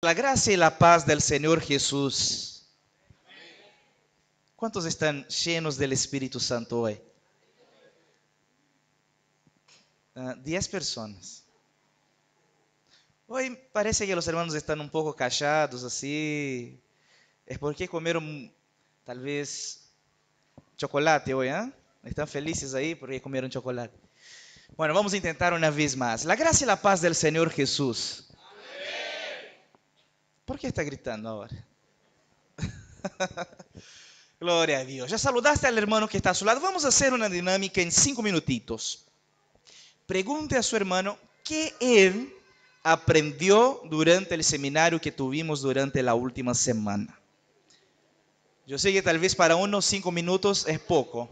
La gracia y la paz del Señor Jesús. ¿Cuántos están llenos del Espíritu Santo hoy? 10 personas. Hoy parece que los hermanos están un poco callados así. Es porque comieron tal vez chocolate hoy, ¿eh? Están felices ahí porque comieron chocolate. Bueno, vamos a intentar una vez más. La gracia y la paz del Señor Jesús. ¿Por qué está gritando ahora? Gloria a Dios. Ya saludaste al hermano que está a su lado. Vamos a hacer una dinámica en 5 minutitos. Pregunte a su hermano qué él aprendió durante el seminario que tuvimos durante la última semana. Yo sé que tal vez para unos 5 minutos es poco.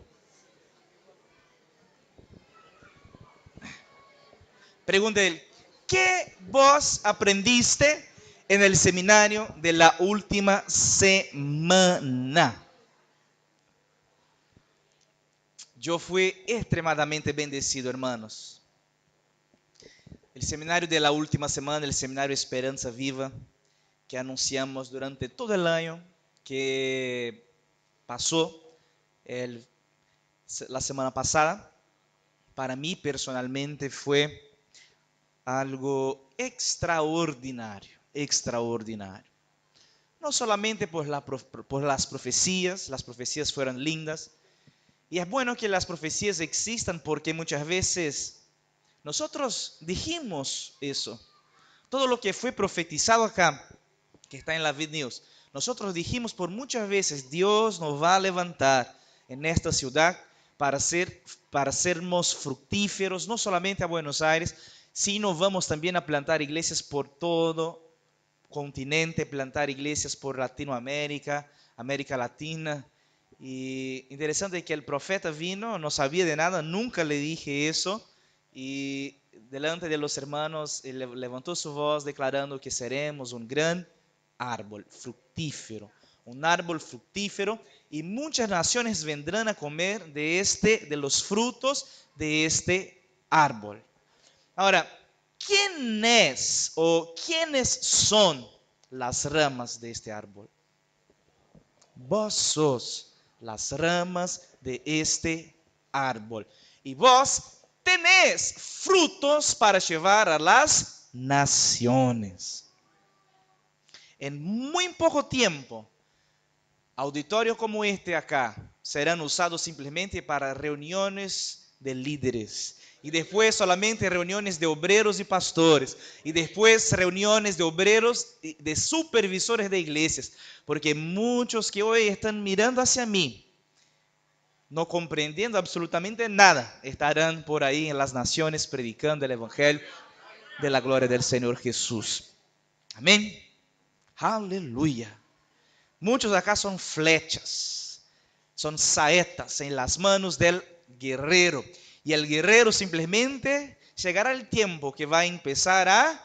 Pregunte a él, ¿qué vos aprendiste en el seminario de la última semana? Yo fui extremadamente bendecido, hermanos. El seminario de la última semana, el seminario Esperanza Viva, que anunciamos durante todo el año que pasó la semana pasada, para mí personalmente fue algo extraordinario, extraordinario. No solamente por las profecías fueron lindas, y es bueno que las profecías existan porque muchas veces nosotros dijimos eso. Todo lo que fue profetizado acá, que está en la Vid News, nosotros dijimos por muchas veces, Dios nos va a levantar en esta ciudad para sermos fructíferos, no solamente a Buenos Aires, sino vamos también a plantar iglesias por todo continente, plantar iglesias por Latinoamérica, América Latina. Y interesante que el profeta vino, no sabía de nada, nunca le dije eso, y delante de los hermanos levantó su voz declarando que seremos un gran árbol fructífero, un árbol fructífero, y muchas naciones vendrán a comer de los frutos de este árbol. Ahora, ¿quién es o quiénes son las ramas de este árbol? Vos sos las ramas de este árbol. Y vos tenés frutos para llevar a las naciones. En muy poco tiempo, auditorios como este acá serán usados simplemente para reuniones de líderes. Y después solamente reuniones de obreros y pastores. Y después reuniones de obreros y de supervisores de iglesias. Porque muchos que hoy están mirando hacia mí, no comprendiendo absolutamente nada, estarán por ahí en las naciones predicando el evangelio de la gloria del Señor Jesús. Amén. Aleluya. Muchos acá son flechas, son saetas en las manos del guerrero. Y el guerrero simplemente llegará el tiempo que va a empezar a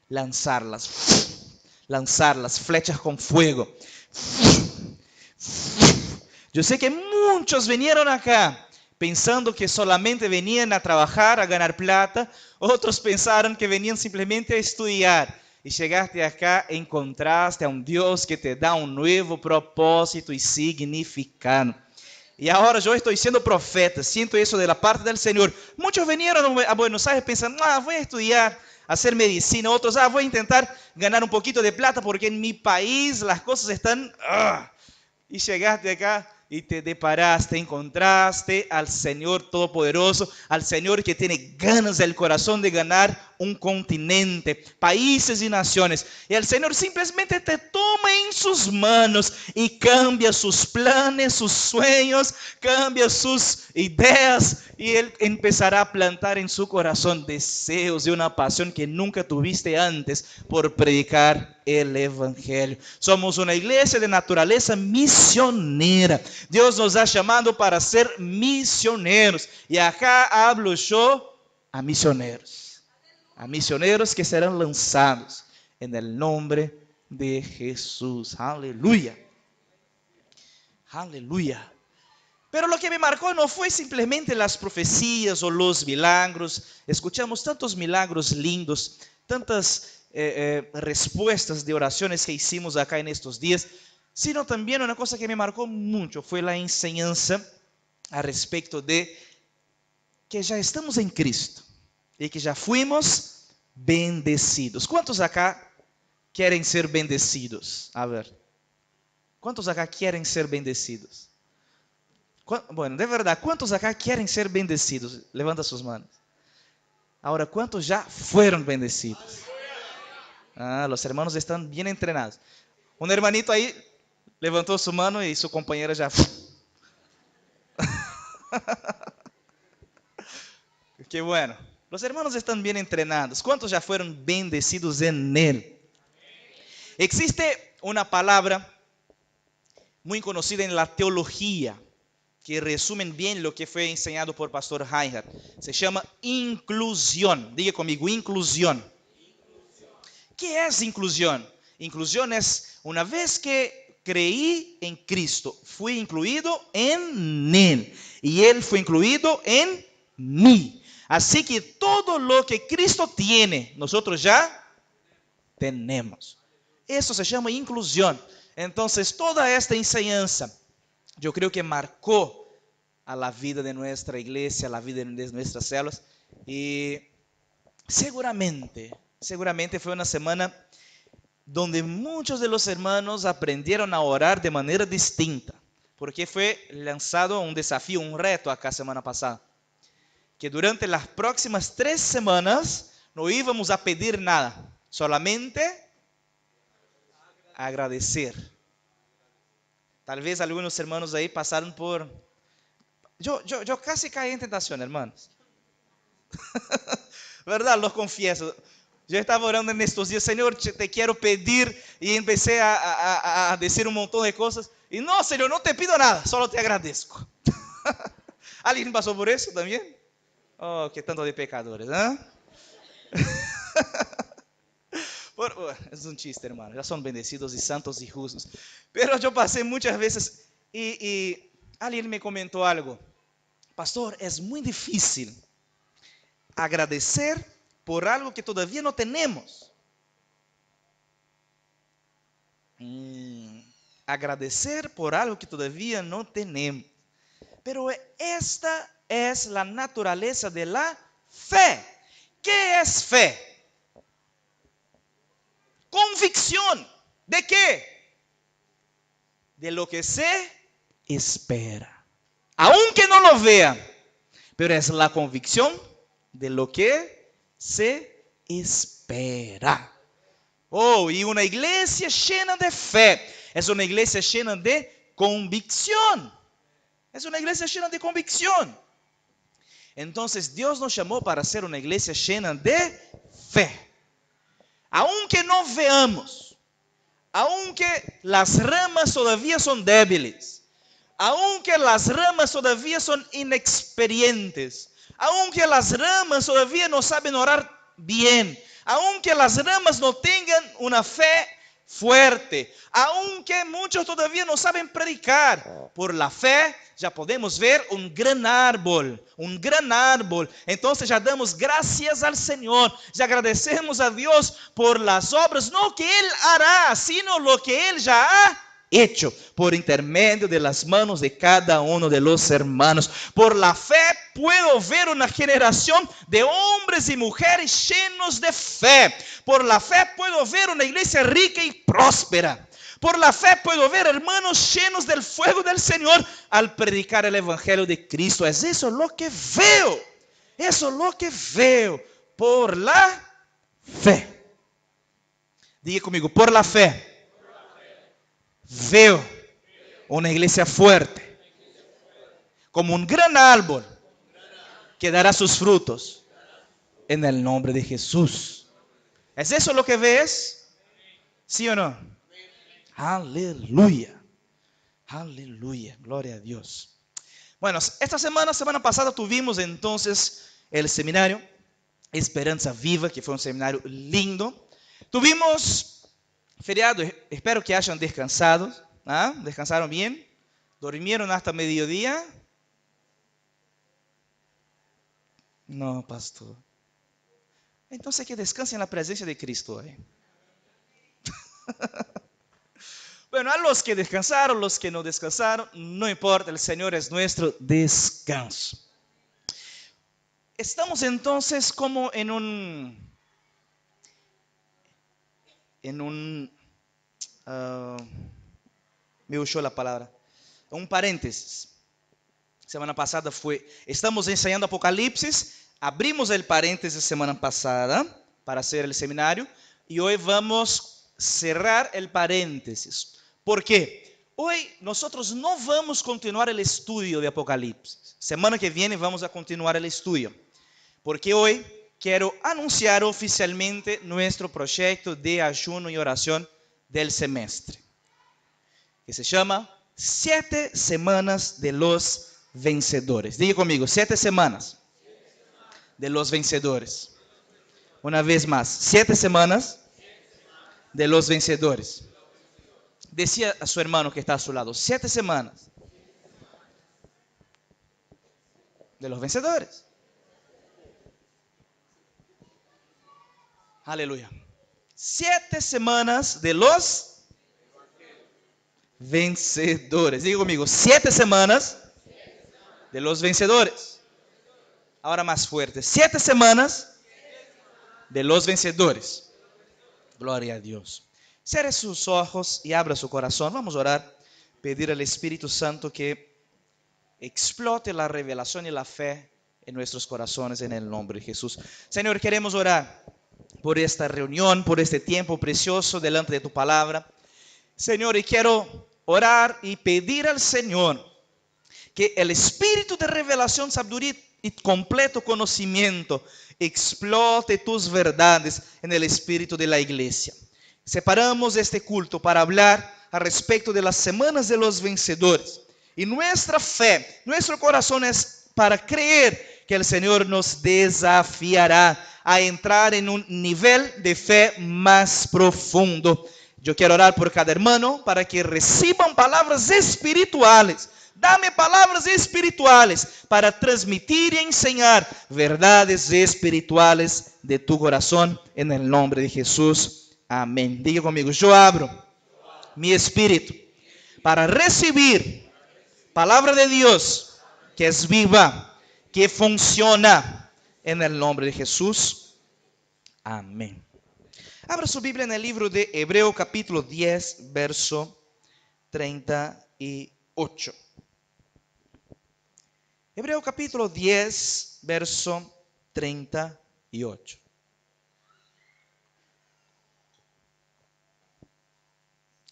lanzarlas flechas con fuego. Yo sé que muchos vinieron acá pensando que solamente venían a trabajar, a ganar plata. Otros pensaron que venían simplemente a estudiar. Y llegaste acá, encontraste a un Dios que te da un nuevo propósito y significado. Y ahora yo estoy siendo profeta, siento eso de la parte del Señor. Muchos vinieron a Buenos Aires pensando, voy a estudiar, a hacer medicina. Otros, voy a intentar ganar un poquito de plata porque en mi país las cosas están... Y llegaste acá y te deparaste, encontraste al Señor Todopoderoso, al Señor que tiene ganas del corazón de ganar un continente, países y naciones. Y el Señor simplemente te toma en sus manos y cambia sus planes, sus sueños, cambia sus ideas. Y Él empezará a plantar en su corazón deseos y una pasión que nunca tuviste antes por predicar el evangelio. Somos una iglesia de naturaleza misionera. Dios nos ha llamado para ser misioneros. Y acá hablo yo a misioneros. A misioneros que serán lanzados en el nombre de Jesús. Aleluya. Aleluya. Pero lo que me marcó no fue simplemente las profecías o los milagros. Escuchamos tantos milagros lindos, tantas respuestas de oraciones que hicimos acá en estos días, sino también una cosa que me marcó mucho fue la enseñanza a respecto de que ya estamos en Cristo y que ya fuimos bendecidos. ¿Cuántos acá quieren ser bendecidos? A ver, ¿cuántos acá quieren ser bendecidos? Bueno, de verdad, ¿cuántos acá quieren ser bendecidos? Levanta sus manos. Ahora, ¿cuántos ya fueron bendecidos? Ah, los hermanos están bien entrenados. Un hermanito ahí levantó su mano y su compañera ya. Qué bueno. Los hermanos están bien entrenados. ¿Cuántos ya fueron bendecidos en Él? Existe una palabra muy conocida en la teología que resumen bien lo que fue enseñado por Pastor Reinhard. Se llama inclusión. Diga conmigo, inclusión. ¿Qué es inclusión? Inclusión es una vez que creí en Cristo, fui incluido en Él y Él fue incluido en mí. Así que todo lo que Cristo tiene, nosotros ya tenemos. Eso se llama inclusión. Entonces, toda esta enseñanza, yo creo que marcó a la vida de nuestra iglesia, a la vida de nuestras células. Y seguramente fue una semana donde muchos de los hermanos aprendieron a orar de manera distinta. Porque fue lanzado un desafío, un reto acá semana pasada. Que durante las próximas 3 semanas no íbamos a pedir nada, solamente agradecer. Tal vez algunos hermanos ahí pasaron por... Yo casi caí en tentación, hermanos. ¿Verdad? Los confieso. Yo estaba orando en estos días, Señor, te quiero pedir, y empecé a decir un montón de cosas. Y no, Señor, no te pido nada, solo te agradezco. ¿Alguien pasó por eso también? Oh, qué tanto de pecadores, ¿eh? Es un chiste, hermano. Ya son bendecidos y santos y justos. Pero yo pasé muchas veces y alguien me comentó algo. Pastor, es muy difícil agradecer por algo que todavía no tenemos. Agradecer por algo que todavía no tenemos. Pero esta es la naturaleza de la fe. ¿Qué es fe? Convicción. ¿De qué? De lo que se espera. Aunque no lo vea, pero es la convicción de lo que se espera. Oh, y una iglesia llena de fe es una iglesia llena de convicción. Es una iglesia llena de convicción. Entonces Dios nos llamó para ser una iglesia llena de fe. Aunque no veamos, aunque las ramas todavía son débiles, aunque las ramas todavía son inexperientes, aunque las ramas todavía no saben orar bien, aunque las ramas no tengan una fe fuerte, aunque muchos todavía no saben predicar, por la fe ya podemos ver un gran árbol, un gran árbol. Entonces ya damos gracias al Señor, ya agradecemos a Dios por las obras, no que Él hará, sino lo que Él ya ha hecho por intermedio de las manos de cada uno de los hermanos. Por la fe puedo ver una generación de hombres y mujeres llenos de fe. Por la fe puedo ver una iglesia rica y próspera. Por la fe puedo ver hermanos llenos del fuego del Señor al predicar el evangelio de Cristo. Es eso lo que veo. Eso es lo que veo por la fe. Diga conmigo, por la fe. Veo una iglesia fuerte, como un gran árbol que dará sus frutos en el nombre de Jesús. ¿Es eso lo que ves? ¿Sí o no? Aleluya. Aleluya. Gloria a Dios. Bueno, esta semana pasada tuvimos entonces el seminario Esperanza Viva, que fue un seminario lindo. Tuvimos feriado, espero que hayan descansado. ¿Ah? ¿Descansaron bien? ¿Durmieron hasta mediodía? No, pastor. Entonces que descanse en la presencia de Cristo hoy. Bueno, a los que descansaron, los que no descansaron, no importa, el Señor es nuestro descanso. Estamos entonces como en un me huyó la palabra, un paréntesis. Semana pasada estamos enseñando Apocalipsis, abrimos el paréntesis semana pasada para hacer el seminario y hoy vamos a cerrar el paréntesis. ¿Por qué? Hoy nosotros no vamos a continuar el estudio de Apocalipsis. Semana que viene vamos a continuar el estudio, porque hoy quiero anunciar oficialmente nuestro proyecto de ayuno y oración del semestre, que se llama 7 semanas de los vencedores. Diga conmigo, 7 semanas de los vencedores. Una vez más, 7 semanas de los vencedores. Decía a su hermano que está a su lado, 7 semanas de los vencedores. Aleluya. 7 semanas de los vencedores. Diga conmigo, 7 semanas de los vencedores. Ahora más fuerte, 7 semanas de los vencedores. Gloria a Dios. Cierre sus ojos y abra su corazón. Vamos a orar, pedir al Espíritu Santo que explote la revelación y la fe en nuestros corazones en el nombre de Jesús. Señor, queremos orar por esta reunión, por este tiempo precioso delante de tu palabra. Señor, y quiero orar y pedir al Señor que el espíritu de revelación, sabiduría y completo conocimiento explote tus verdades en el espíritu de la iglesia. Separamos este culto para hablar al respecto de las semanas de los vencedores. Y nuestra fe, nuestro corazón es para creer que el Señor nos desafiará a entrar en un nivel de fe más profundo. Yo quiero orar por cada hermano para que reciban palabras espirituales. Dame palabras espirituales para transmitir y enseñar verdades espirituales de tu corazón en el nombre de Jesús. Amén. Diga conmigo, yo abro mi espíritu para recibir palabra de Dios que es viva, que funciona en el nombre de Jesús. Amén. Abra su Biblia en el libro de Hebreo capítulo 10, verso 38. Hebreo capítulo 10, verso 38.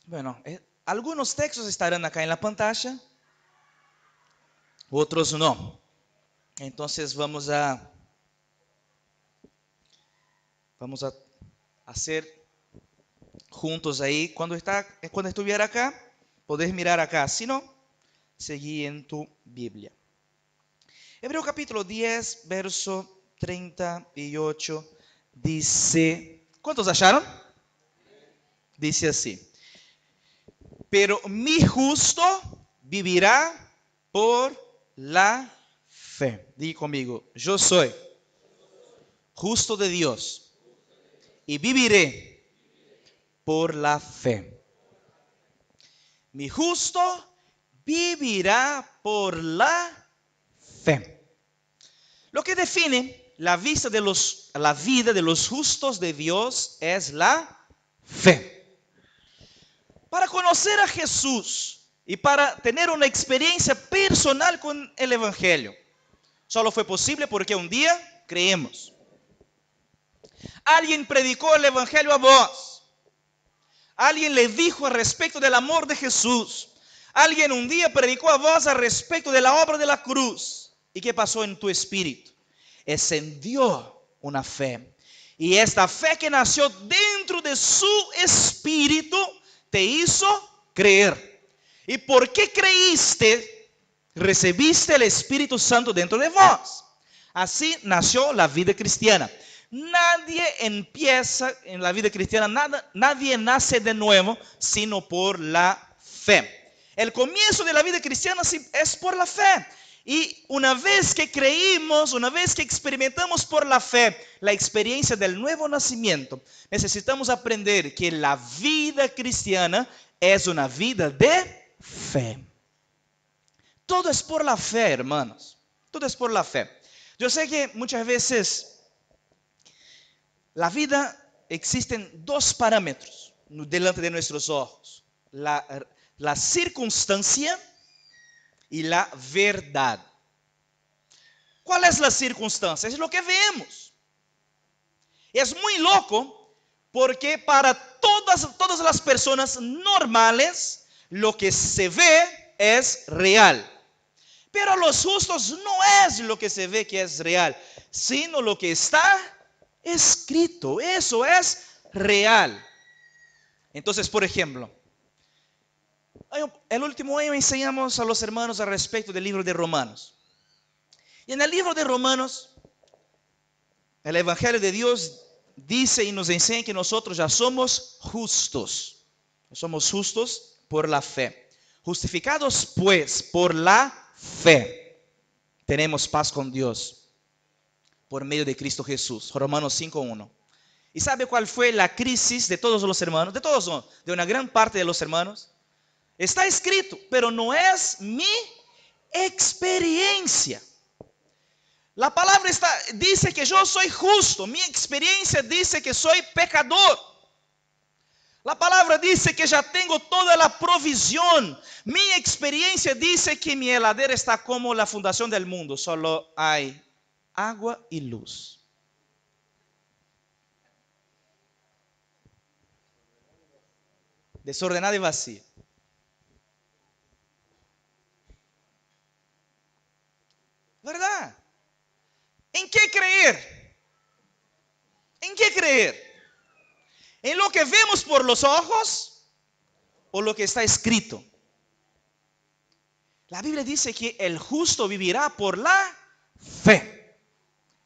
Bueno, algunos textos estarán acá en la pantalla, otros no. Entonces vamos a hacer juntos ahí. Cuando estuviera acá, podés mirar acá. Si no, seguí en tu Biblia. Hebreo capítulo 10, verso 38, dice, ¿cuántos acharon? Dice así: pero mi justo vivirá por la fe. Diga conmigo, yo soy justo de Dios y viviré por la fe. Mi justo vivirá por la fe. Lo que define la vida de los justos de Dios es la fe. Para conocer a Jesús y para tener una experiencia personal con el Evangelio, solo fue posible porque un día creemos. Alguien predicó el Evangelio a vos. Alguien le dijo al respecto del amor de Jesús. Alguien un día predicó a vos al respecto de la obra de la cruz. ¿Y qué pasó en tu espíritu? Encendió una fe. Y esta fe que nació dentro de su espíritu te hizo creer. ¿Y por qué creíste? Recibiste el Espíritu Santo dentro de vos. Así nació la vida cristiana. Nadie empieza en la vida cristiana, nadie nace de nuevo, sino por la fe. El comienzo de la vida cristiana es por la fe. Y una vez que creímos, una vez que experimentamos por la fe la experiencia del nuevo nacimiento, necesitamos aprender que la vida cristiana es una vida de fe. Todo es por la fe, hermanos. Todo es por la fe. Yo sé que muchas veces la vida existen dos parámetros delante de nuestros ojos. La circunstancia y la verdad. ¿Cuál es la circunstancia? Es lo que vemos. Es muy loco porque para todas las personas normales lo que se ve es real. Pero a los justos no es lo que se ve que es real, sino lo que está escrito. Eso es real. Entonces, por ejemplo, el último año enseñamos a los hermanos al respecto del libro de Romanos. Y en el libro de Romanos, el Evangelio de Dios dice y nos enseña que nosotros ya somos justos. Somos justos por la fe. Justificados pues por la fe, tenemos paz con Dios por medio de Cristo Jesús. Romanos 5:1. ¿Y sabe cuál fue la crisis de todos los hermanos? De todos no, de una gran parte de los hermanos. Está escrito, pero no es mi experiencia. La palabra dice que yo soy justo. Mi experiencia dice que soy pecador. La palabra dice que ya tengo toda la provisión. Mi experiencia dice que mi heladera está como la fundación del mundo. Solo hay agua y luz. Desordenada y vacía. ¿Verdad? ¿En qué creer? ¿En qué creer? ¿En lo que vemos por los ojos o lo que está escrito? La Biblia dice que el justo vivirá por la fe.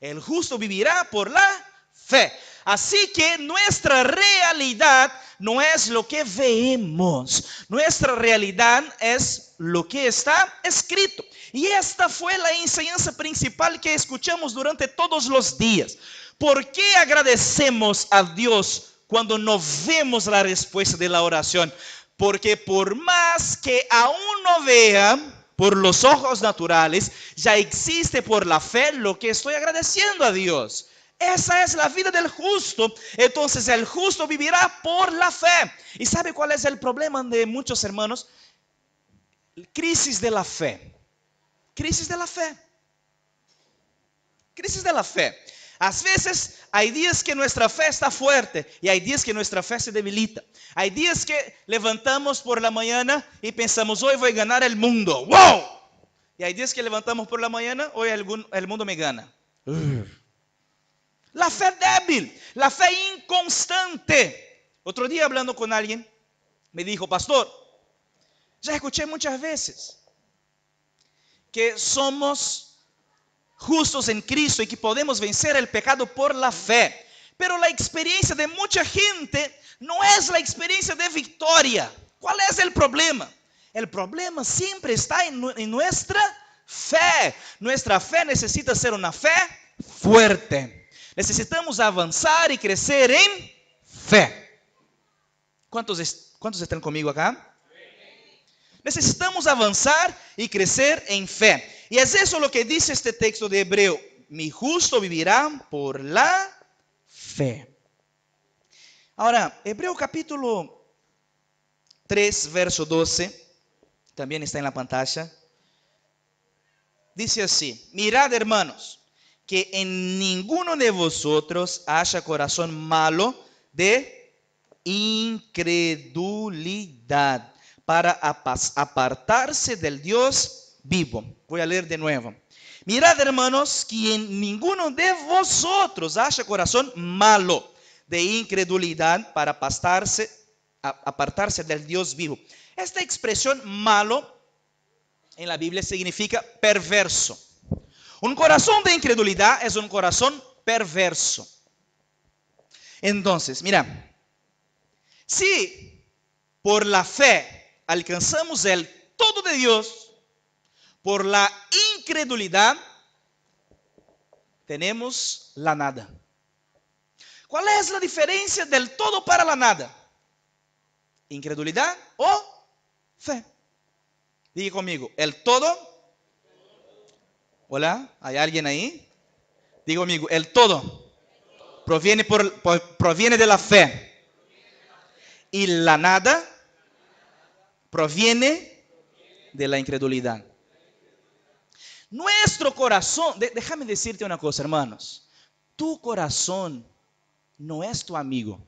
El justo vivirá por la fe. Así que nuestra realidad no es lo que vemos. Nuestra realidad es lo que está escrito. Y esta fue la enseñanza principal que escuchamos durante todos los días. ¿Por qué agradecemos a Dios cuando no vemos la respuesta de la oración? Porque por más que aún no vea por los ojos naturales, ya existe por la fe lo que estoy agradeciendo a Dios. Esa es la vida del justo. Entonces el justo vivirá por la fe. ¿Y sabe cuál es el problema de muchos hermanos? Crisis de la fe. Crisis de la fe. Crisis de la fe. A veces hay días que nuestra fe está fuerte y hay días que nuestra fe se debilita. Hay días que levantamos por la mañana y pensamos, hoy voy a ganar el mundo. ¡Wow! Y hay días que levantamos por la mañana, hoy el mundo me gana. La fe débil, la fe inconstante. Otro día hablando con alguien, me dijo, pastor, ya escuché muchas veces que somos justos en Cristo y que podemos vencer el pecado por la fe. Pero la experiencia de mucha gente no es la experiencia de victoria. ¿Cuál es el problema? El problema siempre está en nuestra fe. Nuestra fe necesita ser una fe fuerte. Necesitamos avanzar y crecer en fe. ¿Cuántos están conmigo acá? Necesitamos avanzar y crecer en fe. Y es eso lo que dice este texto de Hebreo. Mi justo vivirá por la fe. Ahora, Hebreo capítulo 3, verso 12, también está en la pantalla. Dice así, mirad hermanos, que en ninguno de vosotros haya corazón malo de incredulidad para apartarse del Dios vivo. Voy a leer de nuevo. Mirad, hermanos, que en ninguno de vosotros haya corazón malo de incredulidad para apartarse del Dios vivo. Esta expresión malo en la Biblia significa perverso. Un corazón de incredulidad es un corazón perverso. Entonces, mira, si por la fe alcanzamos el todo de Dios, por la incredulidad tenemos la nada. ¿Cuál es la diferencia del todo para la nada? ¿Incredulidad o fe? Diga conmigo, el todo. Hola, ¿hay alguien ahí? Diga conmigo, el todo proviene de la fe. Y la nada proviene de la incredulidad. Nuestro corazón, déjame decirte una cosa, hermanos. Tu corazón no es tu amigo.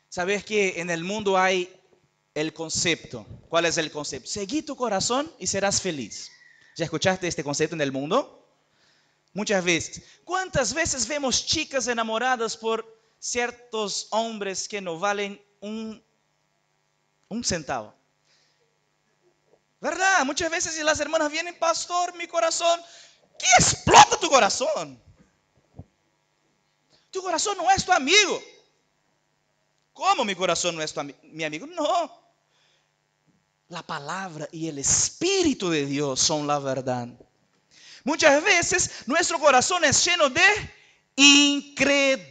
Sabes que en el mundo hay el concepto. ¿Cuál es el concepto? Seguí tu corazón y serás feliz. ¿Ya escuchaste este concepto en el mundo? Muchas veces. ¿Cuántas veces vemos chicas enamoradas por ciertos hombres que no valen un centavo? ¿Verdad? Muchas veces si las hermanas vienen, pastor, mi corazón, ¿qué explota tu corazón? Tu corazón no es tu amigo. ¿Cómo mi corazón no es mi amigo? No. La palabra y el Espíritu de Dios son la verdad. Muchas veces nuestro corazón es lleno de incredulidad.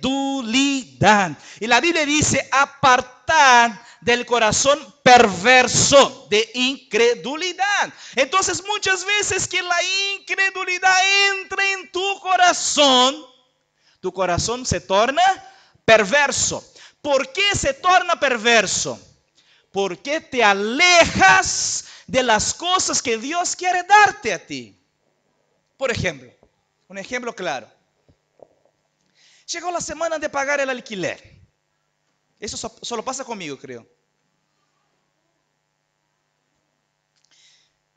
Y la Biblia dice, apartad del corazón perverso de incredulidad. Entonces muchas veces que la incredulidad entra en tu corazón se torna perverso. ¿Por qué se torna perverso? Porque te alejas de las cosas que Dios quiere darte a ti. Por ejemplo, un ejemplo claro. Llegó la semana de pagar el alquiler. Eso solo pasa conmigo, creo.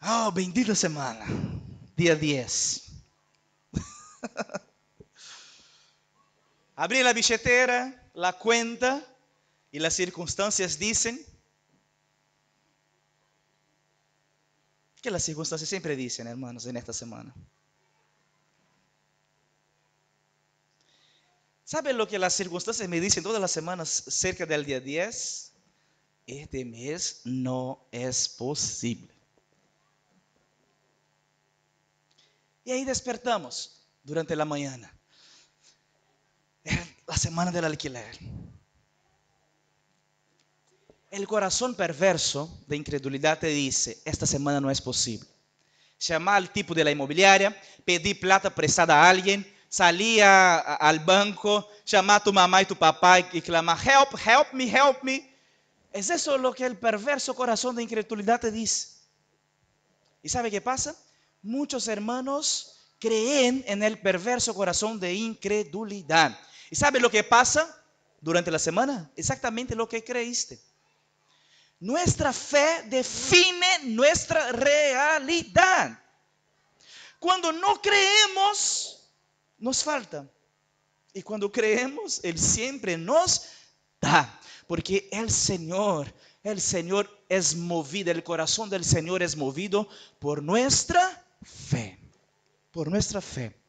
Oh, bendita semana. Día 10. Abrí la billetera, la cuenta y las circunstancias dicen que las circunstancias siempre dicen, hermanos, en esta semana. ¿Saben lo que las circunstancias me dicen todas las semanas cerca del día 10? Este mes no es posible. Y ahí despertamos durante la mañana. La semana del alquiler. El corazón perverso de incredulidad te dice, esta semana no es posible. Llamar al tipo de la inmobiliaria, pedir plata prestada a alguien, salir al banco, llamar a tu mamá y tu papá y clamar, help, help me, help me. Es eso lo que el perverso corazón de incredulidad te dice. ¿Y sabe qué pasa? Muchos hermanos creen en el perverso corazón de incredulidad. ¿Y sabe lo que pasa durante la semana? Exactamente lo que creíste. Nuestra fe define nuestra realidad. Cuando no creemos, nos falta. Y cuando creemos, Él siempre nos da. Porque el Señor es movido, el corazón del Señor es movido por nuestra fe. Por nuestra fe.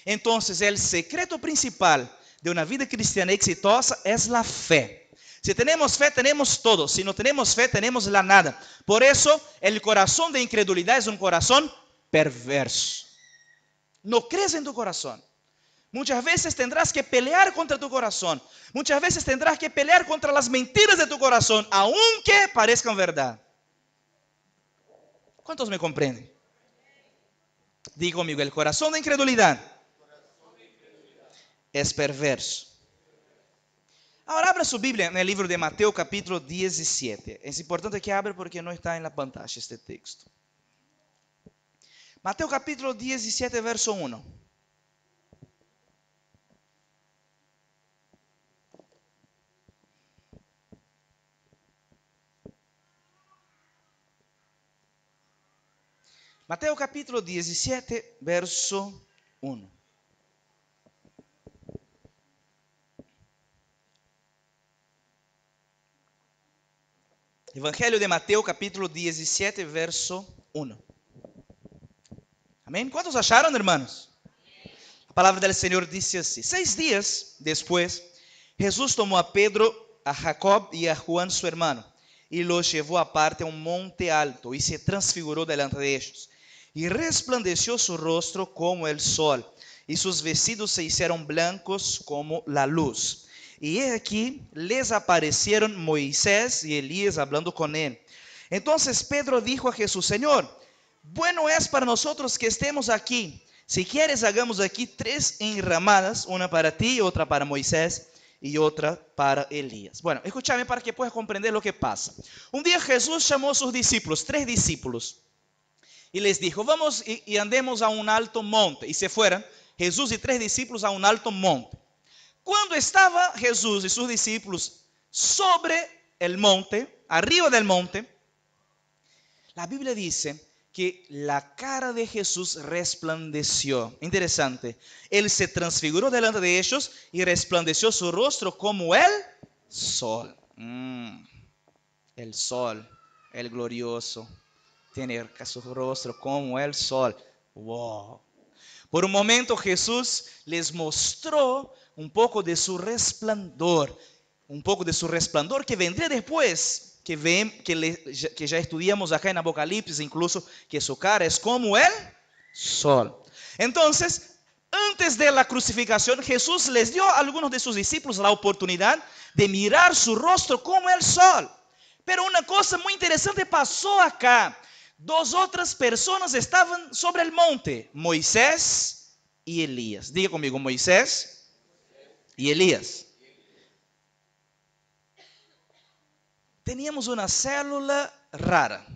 Entonces, el secreto principal de una vida cristiana exitosa es la fe. Si tenemos fe, tenemos todo. Si no tenemos fe, tenemos la nada. Por eso, el corazón de incredulidad es un corazón perverso. No crees en tu corazón. Muchas veces tendrás que pelear contra tu corazón. Muchas veces tendrás que pelear contra las mentiras de tu corazón, aunque parezcan verdad. ¿Cuántos me comprenden? Diga conmigo, el corazón de incredulidad es perverso. Ahora abra su Biblia en el libro de Mateo capítulo 17. Es importante que abra porque no está en la pantalla este texto. Mateo capítulo 17, verso 1. Mateo capítulo 17, verso 1. Evangelio de Mateo capítulo 17, verso 1. Amén. ¿Cuántos acharon, hermanos? La palabra del Señor dice así. 6 días después, Jesús tomó a Pedro, a Jacob y a Juan su hermano, y los llevó aparte a un monte alto y se transfiguró delante de ellos. Y resplandeció su rostro como el sol, y sus vestidos se hicieron blancos como la luz. Y he aquí, les aparecieron Moisés y Elías hablando con él. Entonces Pedro dijo a Jesús: Señor, bueno es para nosotros que estemos aquí. Si quieres, hagamos aquí 3 enramadas, una para ti, otra para Moisés y otra para Elías. Bueno, escúchame para que puedas comprender lo que pasa. Un día Jesús llamó a sus discípulos, 3 discípulos, y les dijo: vamos y andemos a un alto monte. Y se fueron Jesús y 3 discípulos a un alto monte. Cuando estaba Jesús y sus discípulos sobre el monte, arriba del monte, la Biblia dice que la cara de Jesús resplandeció. Interesante. Él se transfiguró delante de ellos y resplandeció su rostro como el sol. El sol, el glorioso, tiene su rostro como el sol. Wow. Por un momento Jesús les mostró un poco de su resplandor que vendría después. Que ya estudiamos acá en Apocalipsis, incluso que su cara es como el sol. Entonces, antes de la crucificación, Jesús les dio a algunos de sus discípulos la oportunidad de mirar su rostro como el sol. Pero una cosa muy interesante pasó acá. 2 otras personas estaban sobre el monte: Moisés y Elías. Diga conmigo: Moisés y Elías. Teníamos una célula rara,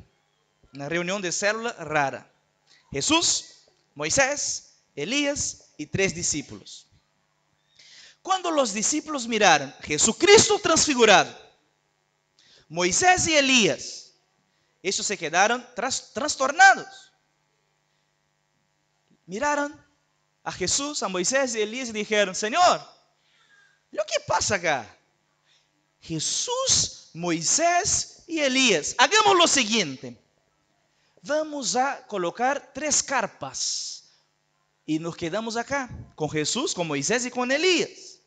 una reunión de célula rara. Jesús, Moisés, Elías y 3 discípulos. Cuando los discípulos miraron Jesucristo transfigurado, Moisés y Elías, ellos se quedaron trastornados. Miraron a Jesús, a Moisés y Elías y dijeron: Señor, ¿lo que pasa acá? Jesús, Moisés y Elías, hagamos lo siguiente: vamos a colocar 3 carpas y nos quedamos acá con Jesús, con Moisés y con Elías.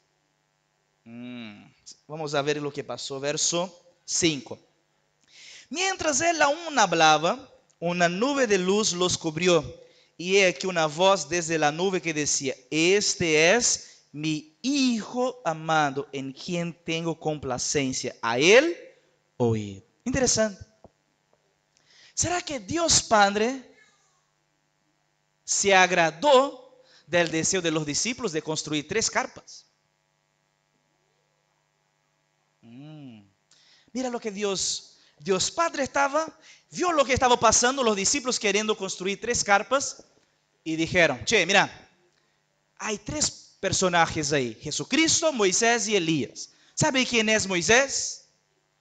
Vamos a ver lo que pasó, verso 5. Mientras él aún hablaba, una nube de luz los cubrió, y he aquí una voz desde la nube que decía: este es mi Hijo amado, en quien tengo complacencia, a él oíd. Interesante. ¿Será que Dios Padre se agradó del deseo de los discípulos de construir 3 carpas? Mira lo que Dios Padre vio lo que estaba pasando, los discípulos queriendo construir 3 carpas, y dijeron: che, mira, hay 3 personajes ahí: Jesucristo, Moisés y Elías. ¿Sabe quién es Moisés?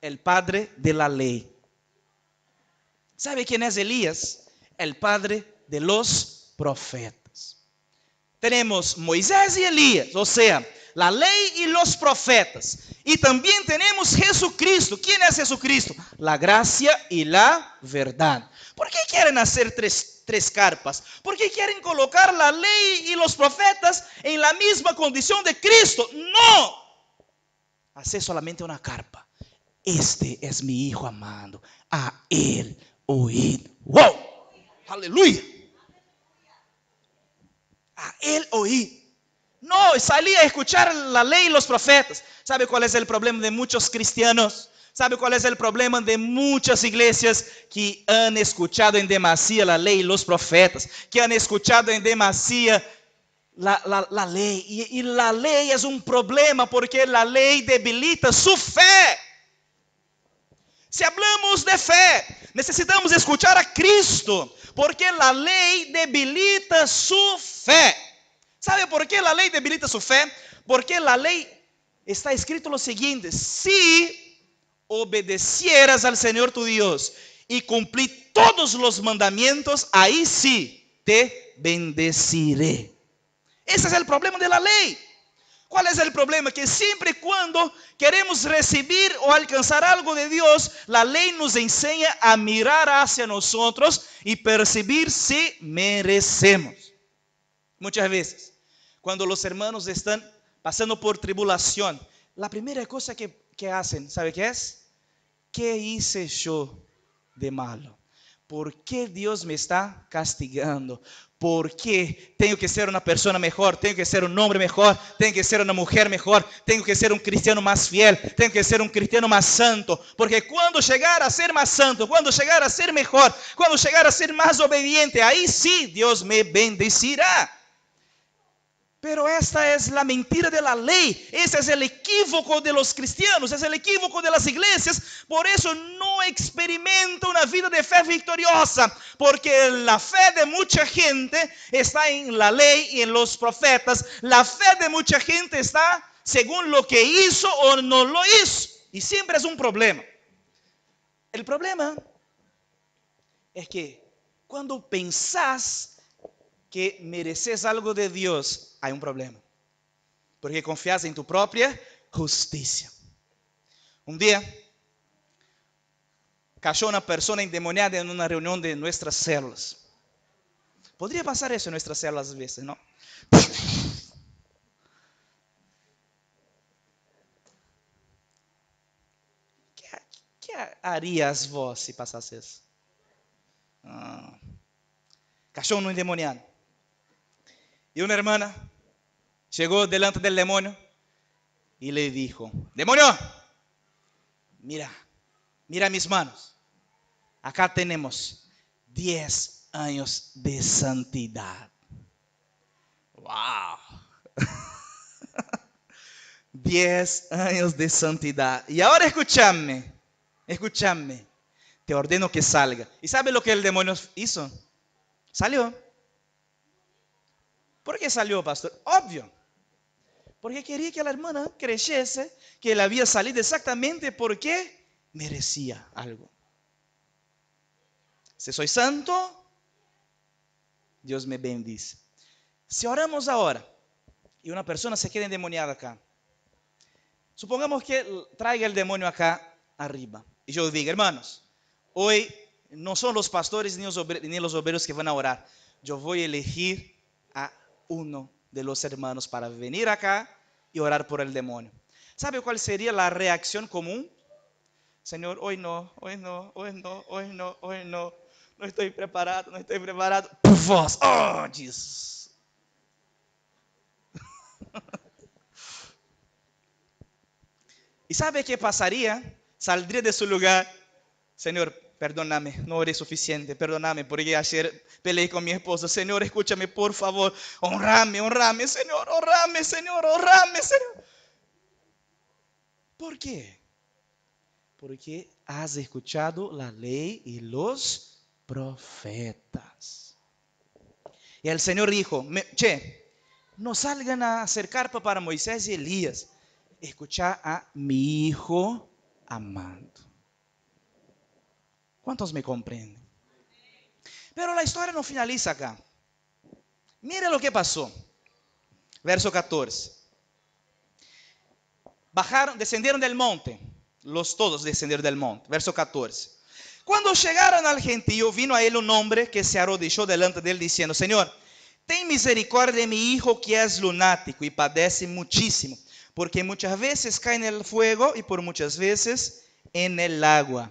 El padre de la ley. ¿Sabe quién es Elías? El padre de los profetas. Tenemos Moisés y Elías, o sea, la ley y los profetas. Y también tenemos Jesucristo. ¿Quién es Jesucristo? La gracia y la verdad. ¿Por qué quieren hacer tres carpas? ¿Por qué quieren colocar la ley y los profetas en la misma condición de Cristo? No. Hacer solamente una carpa. Este es mi Hijo amado, a él oíd. ¡Wow! ¡Aleluya! A él oíd. No, salí a escuchar la ley y los profetas. ¿Sabe cuál es el problema de muchos cristianos? ¿Sabe cuál es el problema de muchas iglesias que han escuchado en demasía la ley y los profetas? Que han escuchado en demasía la ley. Y la ley es un problema porque la ley debilita su fe. Si hablamos de fe, necesitamos escuchar a Cristo, porque la ley debilita su fe. ¿Sabe por qué la ley debilita su fe? Porque la ley está escrito lo siguiente: si obedecieras al Señor tu Dios y cumplir todos los mandamientos, ahí sí te bendeciré. Ese es el problema de la ley. ¿Cuál es el problema? Que siempre y cuando queremos recibir o alcanzar algo de Dios, la ley nos enseña a mirar hacia nosotros y percibir si merecemos. Muchas veces, cuando los hermanos están pasando por tribulación, la primera cosa que hacen, ¿sabe qué es? ¿qué hice yo de malo? ¿Por qué Dios me está castigando? ¿Por qué tengo que ser una persona mejor? ¿Tengo que ser un hombre mejor? ¿Tengo que ser una mujer mejor? ¿Tengo que ser un cristiano más fiel? ¿Tengo que ser un cristiano más santo? Porque cuando llegar a ser más santo, cuando llegar a ser mejor, cuando llegar a ser más obediente, ahí sí Dios me bendecirá. Pero esta es la mentira de la ley. Ese es el equívoco de los cristianos, es el equívoco de las iglesias. Por eso no experimenta una vida de fe victoriosa, porque la fe de mucha gente está en la ley y en los profetas. La fe de mucha gente está según lo que hizo o no lo hizo. Y siempre es un problema. El problema es que cuando pensás que mereces algo de Dios, hay un problema. Porque confías en tu propia justicia. Un día, cayó una persona endemoniada en una reunión de nuestras células. Podría pasar eso en nuestras células a veces, ¿no? ¿Qué harías vos si pasase eso? Cayó un endemoniado. Y una hermana llegó delante del demonio y le dijo: demonio, mira mis manos. Acá tenemos 10 años de santidad. ¡Wow! 10 años de santidad. Y ahora escúchame. Te ordeno que salga. ¿Y sabe lo que el demonio hizo? Salió. ¿Por qué salió, pastor? Obvio. Porque quería que la hermana creyese que él había salido exactamente porque merecía algo. Si soy santo, Dios me bendice. Si oramos ahora y una persona se queda endemoniada acá, supongamos que traiga el demonio acá arriba y yo diga: hermanos, hoy no son los pastores ni los obreros que van a orar. Yo voy a elegir a uno de los hermanos para venir acá y orar por el demonio. ¿Sabe cuál sería la reacción común? Señor, hoy no. No estoy preparado. ¡Puf! ¡Oh, Jesús! ¿Y sabe qué pasaría? Saldría de su lugar: Señor, perdóname, no oré suficiente, perdóname porque ayer peleé con mi esposa. Señor, escúchame, por favor, honrame, Señor, honrame, Señor. ¿Por qué? Porque has escuchado la ley y los profetas. Y el Señor dijo: no salgan a hacer carpa para Moisés y Elías. Escucha a mi hijo amado. ¿Cuántos me comprenden? Pero la historia no finaliza acá. Mire lo que pasó. Verso 14. Descendieron del monte. Todos descendieron del monte. Verso 14. Cuando llegaron al gentío, vino a él un hombre que se arrodilló delante de él diciendo: Señor, ten misericordia de mi hijo que es lunático y padece muchísimo, porque muchas veces cae en el fuego y por muchas veces en el agua.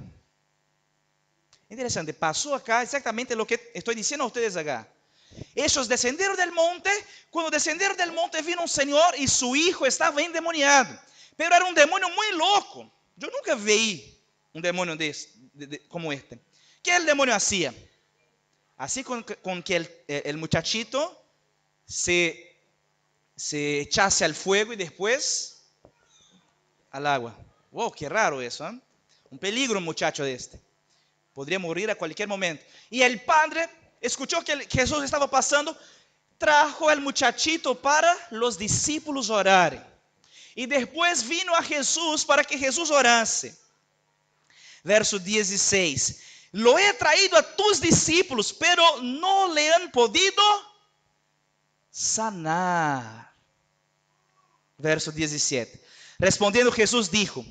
Interesante, pasó acá exactamente lo que estoy diciendo a ustedes acá. Ellos descendieron del monte. Cuando descendieron del monte vino un señor y su hijo estaba endemoniado. Pero era un demonio muy loco. Yo nunca vi un demonio como este. ¿Qué el demonio hacía? Así con que el muchachito se echase al fuego y después al agua. Wow, qué raro eso, ¿eh? Un peligro un muchacho de este. Podría morir a cualquier momento. Y el padre escuchó que Jesús estaba pasando, trajo al muchachito para los discípulos orar. Y después vino a Jesús para que Jesús orase. Verso 16. Lo he traído a tus discípulos, pero no le han podido sanar. Verso 17. Respondiendo Jesús dijo: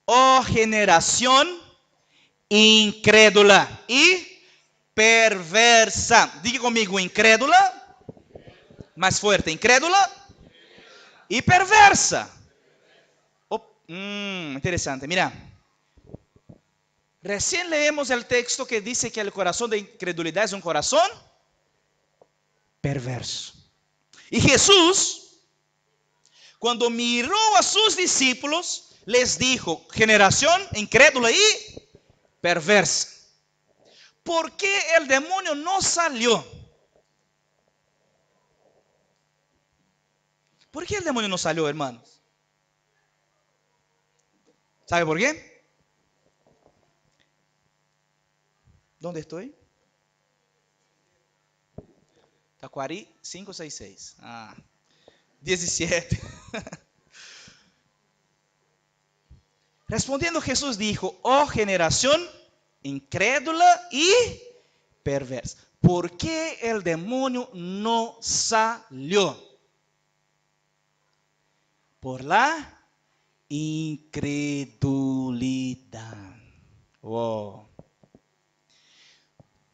oh generación incrédula y perversa. Diga conmigo: incrédula. Más fuerte: incrédula y perversa. Interesante, mira. Recién leemos el texto que dice que el corazón de incredulidad es un corazón perverso. Y Jesús, cuando miró a sus discípulos, les dijo: generación incrédula y perversa. ¿Por qué el demonio no salió? ¿Por qué el demonio no salió, hermanos? ¿Sabe por qué? ¿Dónde estoy? Tacuarí 566. 17. Respondiendo Jesús dijo: oh generación incrédula y perversa. ¿Por qué el demonio no salió? Por la incredulidad. Wow.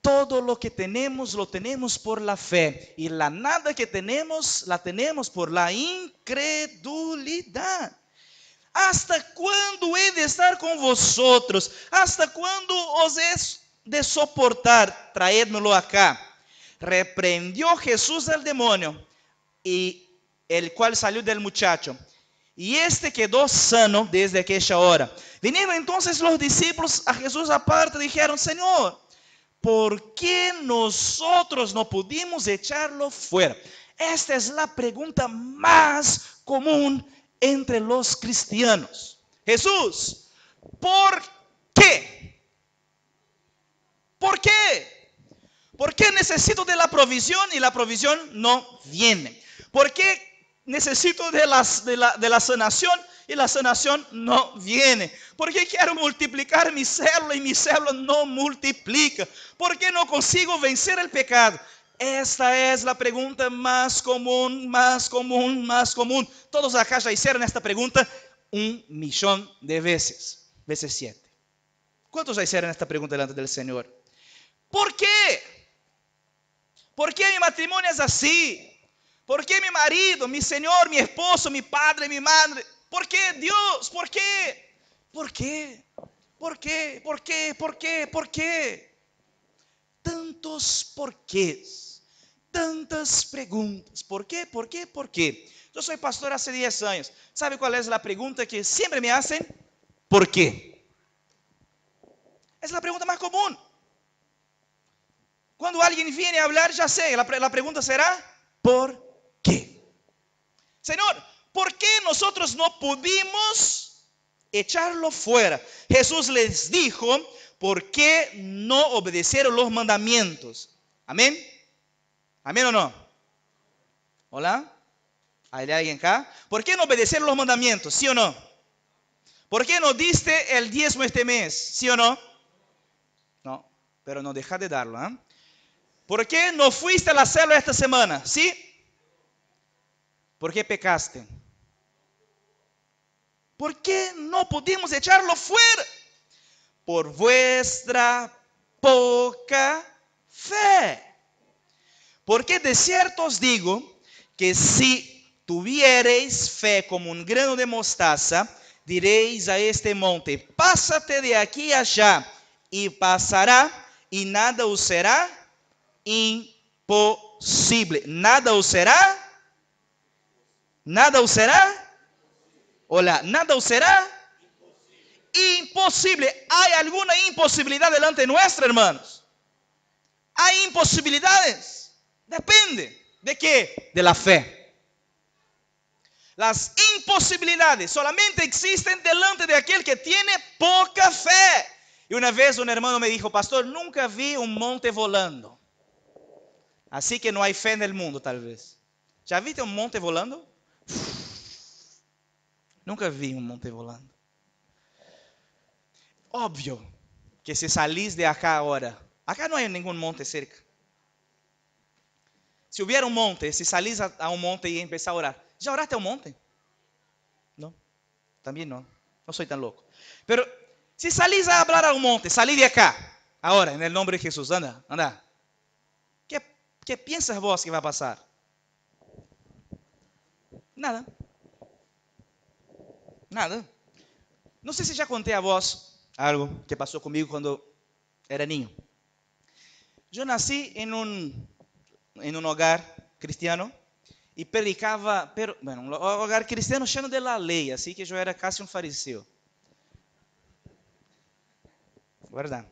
Todo lo que tenemos lo tenemos por la fe, y la nada que tenemos la tenemos por la incredulidad. ¿Hasta cuándo he de estar con vosotros? ¿Hasta cuándo os es de soportar? Traédmelo acá. Reprendió Jesús al demonio, y el cual salió del muchacho, y este quedó sano desde aquella hora. Vinieron entonces los discípulos a Jesús aparte y dijeron: Señor, ¿por qué nosotros no pudimos echarlo fuera? Esta es la pregunta más común entre los cristianos. Jesús, ¿por qué? ¿Por qué? ¿Por qué necesito de la provisión y la provisión no viene? ¿Por qué necesito de la sanación y la sanación no viene? ¿Por qué quiero multiplicar mi célula y mi célula no multiplica? ¿Por qué no consigo vencer el pecado? Esta es la pregunta más común, más común, más común. Todos acá ya hicieron esta pregunta 1.000.000 de veces. Veces 7. ¿Cuántos ya hicieron esta pregunta delante del Señor? ¿Por qué? ¿Por qué mi matrimonio es así? ¿Por qué mi marido, mi Señor, mi esposo, mi padre, mi madre? ¿Por qué Dios? ¿Por qué? ¿Por qué? ¿Por qué? ¿Por qué? ¿Por qué? ¿Por qué? Tantos porqués, tantas preguntas. ¿Por qué? ¿Por qué? ¿Por qué? Yo soy pastor hace 10 años. ¿Sabe cuál es la pregunta que siempre me hacen? ¿Por qué? Es la pregunta más común. Cuando alguien viene a hablar, ya sé, la pregunta será: ¿por qué? Señor, ¿por qué nosotros no pudimos echarlo fuera? Jesús les dijo: ¿por qué no obedecieron los mandamientos? ¿Amén? ¿Amén o no? ¿Hola? ¿Hay alguien acá? ¿Por qué no obedecieron los mandamientos? ¿Sí o no? ¿Por qué no diste el diezmo este mes? ¿Sí o no? No, pero no deja de darlo. ¿Por qué no fuiste a la célula esta semana? ¿Sí? ¿Por qué pecaste? ¿Por qué no pudimos echarlo fuera? Por vuestra poca fe. Porque de cierto os digo que si tuviereis fe como un grano de mostaza, diréis a este monte: pásate de aquí allá, y pasará, y nada os será imposible. Nada os será. Nada os será. Hola, nada os será imposible. ¿Hay alguna imposibilidad delante nuestra, hermanos? ¿Hay imposibilidades? Depende. ¿De qué? De la fe. Las imposibilidades solamente existen delante de aquel que tiene poca fe. Y una vez un hermano me dijo: pastor, nunca vi un monte volando. Así que no hay fe en el mundo, tal vez. ¿Ya viste un monte volando? Nunca vi un monte volando. Obvio que si salís de acá ahora, acá no hay ningún monte cerca. Si hubiera un monte, si salís a un monte y empezar a orar, ¿ya oraste a un monte? No, también no. No soy tan loco. Pero si salís a hablar a un monte, salí de acá, ahora, en el nombre de Jesús, anda, anda. ¿Qué piensas vos que va a pasar? Nada. Nada. No sé si ya conté a vos algo que pasó conmigo cuando era niño. Yo nací en un hogar cristiano y predicaba, pero, bueno, un hogar cristiano lleno de la ley, así que yo era casi un fariseo. ¿Verdad?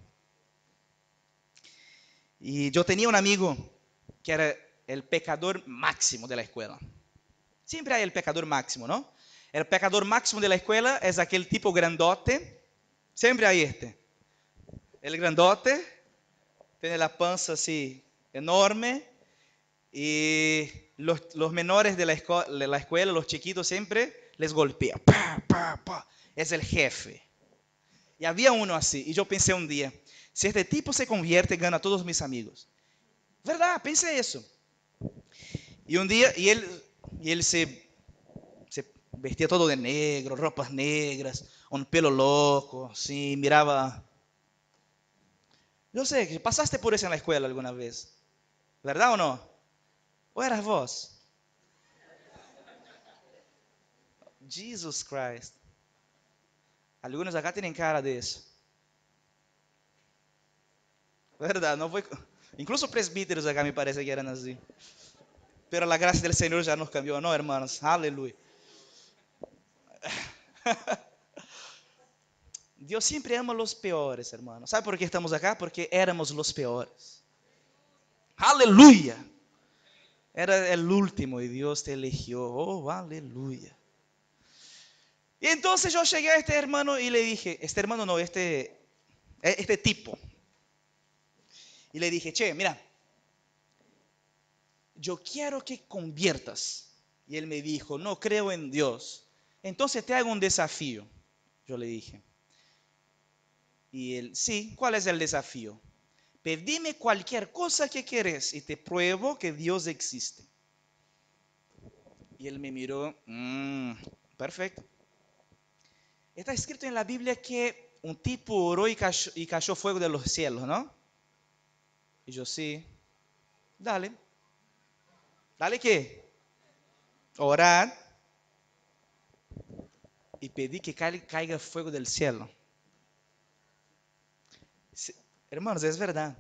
Y yo tenía un amigo que era el pecador máximo de la escuela. Siempre hay el pecador máximo, ¿no? El pecador máximo de la escuela es aquel tipo grandote. Siempre hay este. El grandote tiene la panza así enorme y los menores de la escuela, los chiquitos siempre les golpea. Pa, pa, pa. Es el jefe. Y había uno así. Y yo pensé un día, si este tipo se convierte, gana a todos mis amigos. ¿Verdad? Pensé eso. Y un día, y él se vestía todo de negro, ropas negras, un pelo loco, sí, miraba. Yo sé que pasaste por eso en la escuela alguna vez, ¿verdad o no? ¿O eras vos? Jesus Christ. Algunos acá tienen cara de eso. ¿Verdad? No fue. Incluso presbíteros acá me parece que eran así. Pero la gracia del Señor ya nos cambió, ¿no, hermanos? Aleluya. Dios siempre ama a los peores, hermanos. ¿Sabe por qué estamos acá? Porque éramos los peores. Aleluya. Era el último y Dios te eligió. Oh, aleluya. Y entonces yo llegué a este hermano y le dije, este hermano no, este tipo. Y le dije, che, mira, yo quiero que conviertas. Y él me dijo, no creo en Dios. Entonces te hago un desafío. Yo le dije. Y él, sí, ¿cuál es el desafío? Pedime cualquier cosa que querés y te pruebo que Dios existe. Y él me miró, perfecto. Está escrito en la Biblia que un tipo oró y cayó fuego de los cielos, ¿no? Y yo, sí, dale. ¿Dale qué? Orar y pedir que caiga fuego del cielo. Sí, hermanos, es verdad.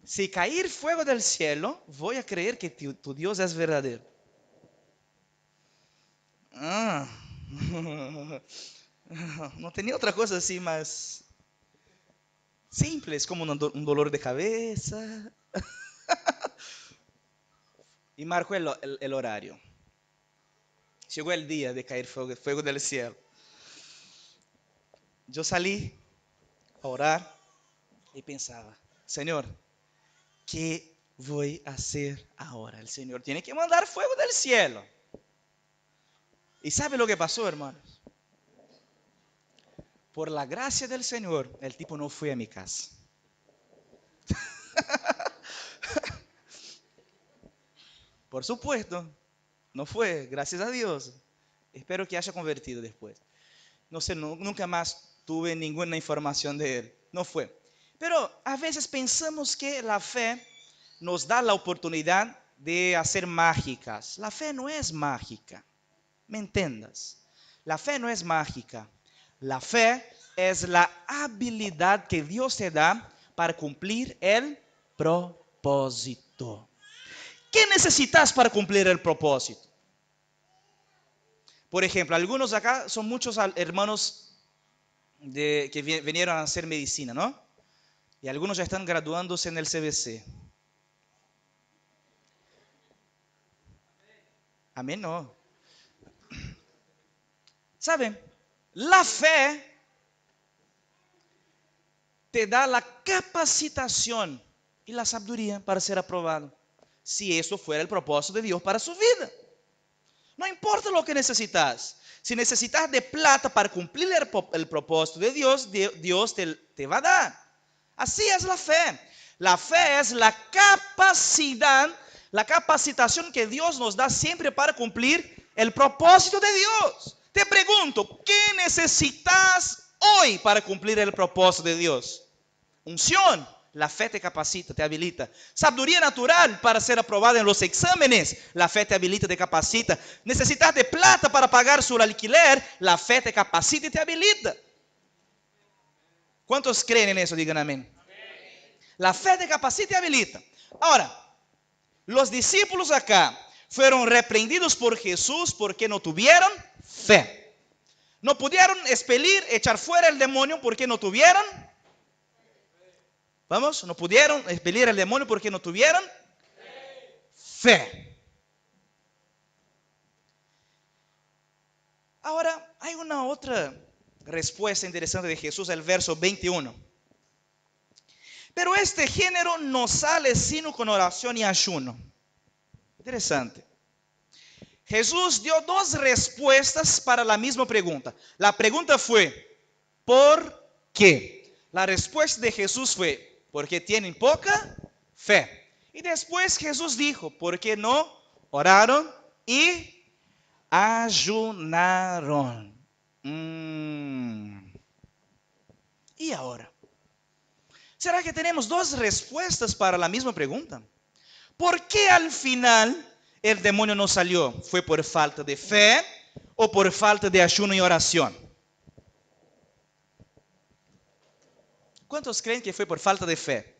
Si caer fuego del cielo, voy a creer que tu Dios es verdadero. Ah, no tenía otra cosa así más simple, es como un dolor de cabeza. Y marcó el horario. Llegó el día de caer fuego del cielo. Yo salí a orar y pensaba, Señor, ¿qué voy a hacer ahora? El Señor tiene que mandar fuego del cielo. ¿Y sabe lo que pasó, hermanos? Por la gracia del Señor, el tipo no fue a mi casa. Por supuesto, no fue, gracias a Dios. Espero que haya convertido después. No sé, nunca más tuve ninguna información de él. No fue. Pero a veces pensamos que la fe nos da la oportunidad de hacer mágicas. La fe no es mágica. ¿Me entiendas? La fe no es mágica. La fe es la habilidad que Dios te da para cumplir el propósito. ¿Qué necesitas para cumplir el propósito? Por ejemplo, algunos acá son muchos hermanos que vinieron a hacer medicina, ¿no? Y algunos ya están graduándose en el CBC. Amén, no. ¿Saben? La fe te da la capacitación y la sabiduría para ser aprobado. Si eso fuera el propósito de Dios para su vida. No importa lo que necesitas. Si necesitas de plata para cumplir el propósito de Dios, Dios te va a dar. Así es la fe. La fe es la capacidad, la capacitación que Dios nos da siempre para cumplir el propósito de Dios. Te pregunto, ¿qué necesitas hoy para cumplir el propósito de Dios? Unción. La fe te capacita, te habilita. Sabiduría natural para ser aprobada en los exámenes. La fe te habilita, te capacita. Necesitas de plata para pagar su alquiler. La fe te capacita y te habilita. ¿Cuántos creen en eso? Digan amén. La fe te capacita y habilita. Ahora, los discípulos acá fueron reprendidos por Jesús porque no tuvieron fe. No pudieron expelir, echar fuera el demonio porque no tuvieron. Vamos, no pudieron expelir el demonio porque no tuvieron fe. Ahora, hay una otra respuesta interesante de Jesús, el verso 21. Pero este género no sale sino con oración y ayuno. Interesante. Jesús dio dos respuestas para la misma pregunta. La pregunta fue, ¿por qué? La respuesta de Jesús fue, porque tienen poca fe. Y después Jesús dijo, ¿por qué no oraron y ayunaron? ¿Y ahora? ¿Será que tenemos dos respuestas para la misma pregunta? ¿Por qué al final el demonio no salió? ¿Fue por falta de fe o por falta de ayuno y oración? ¿Cuántos creen que fue por falta de fe?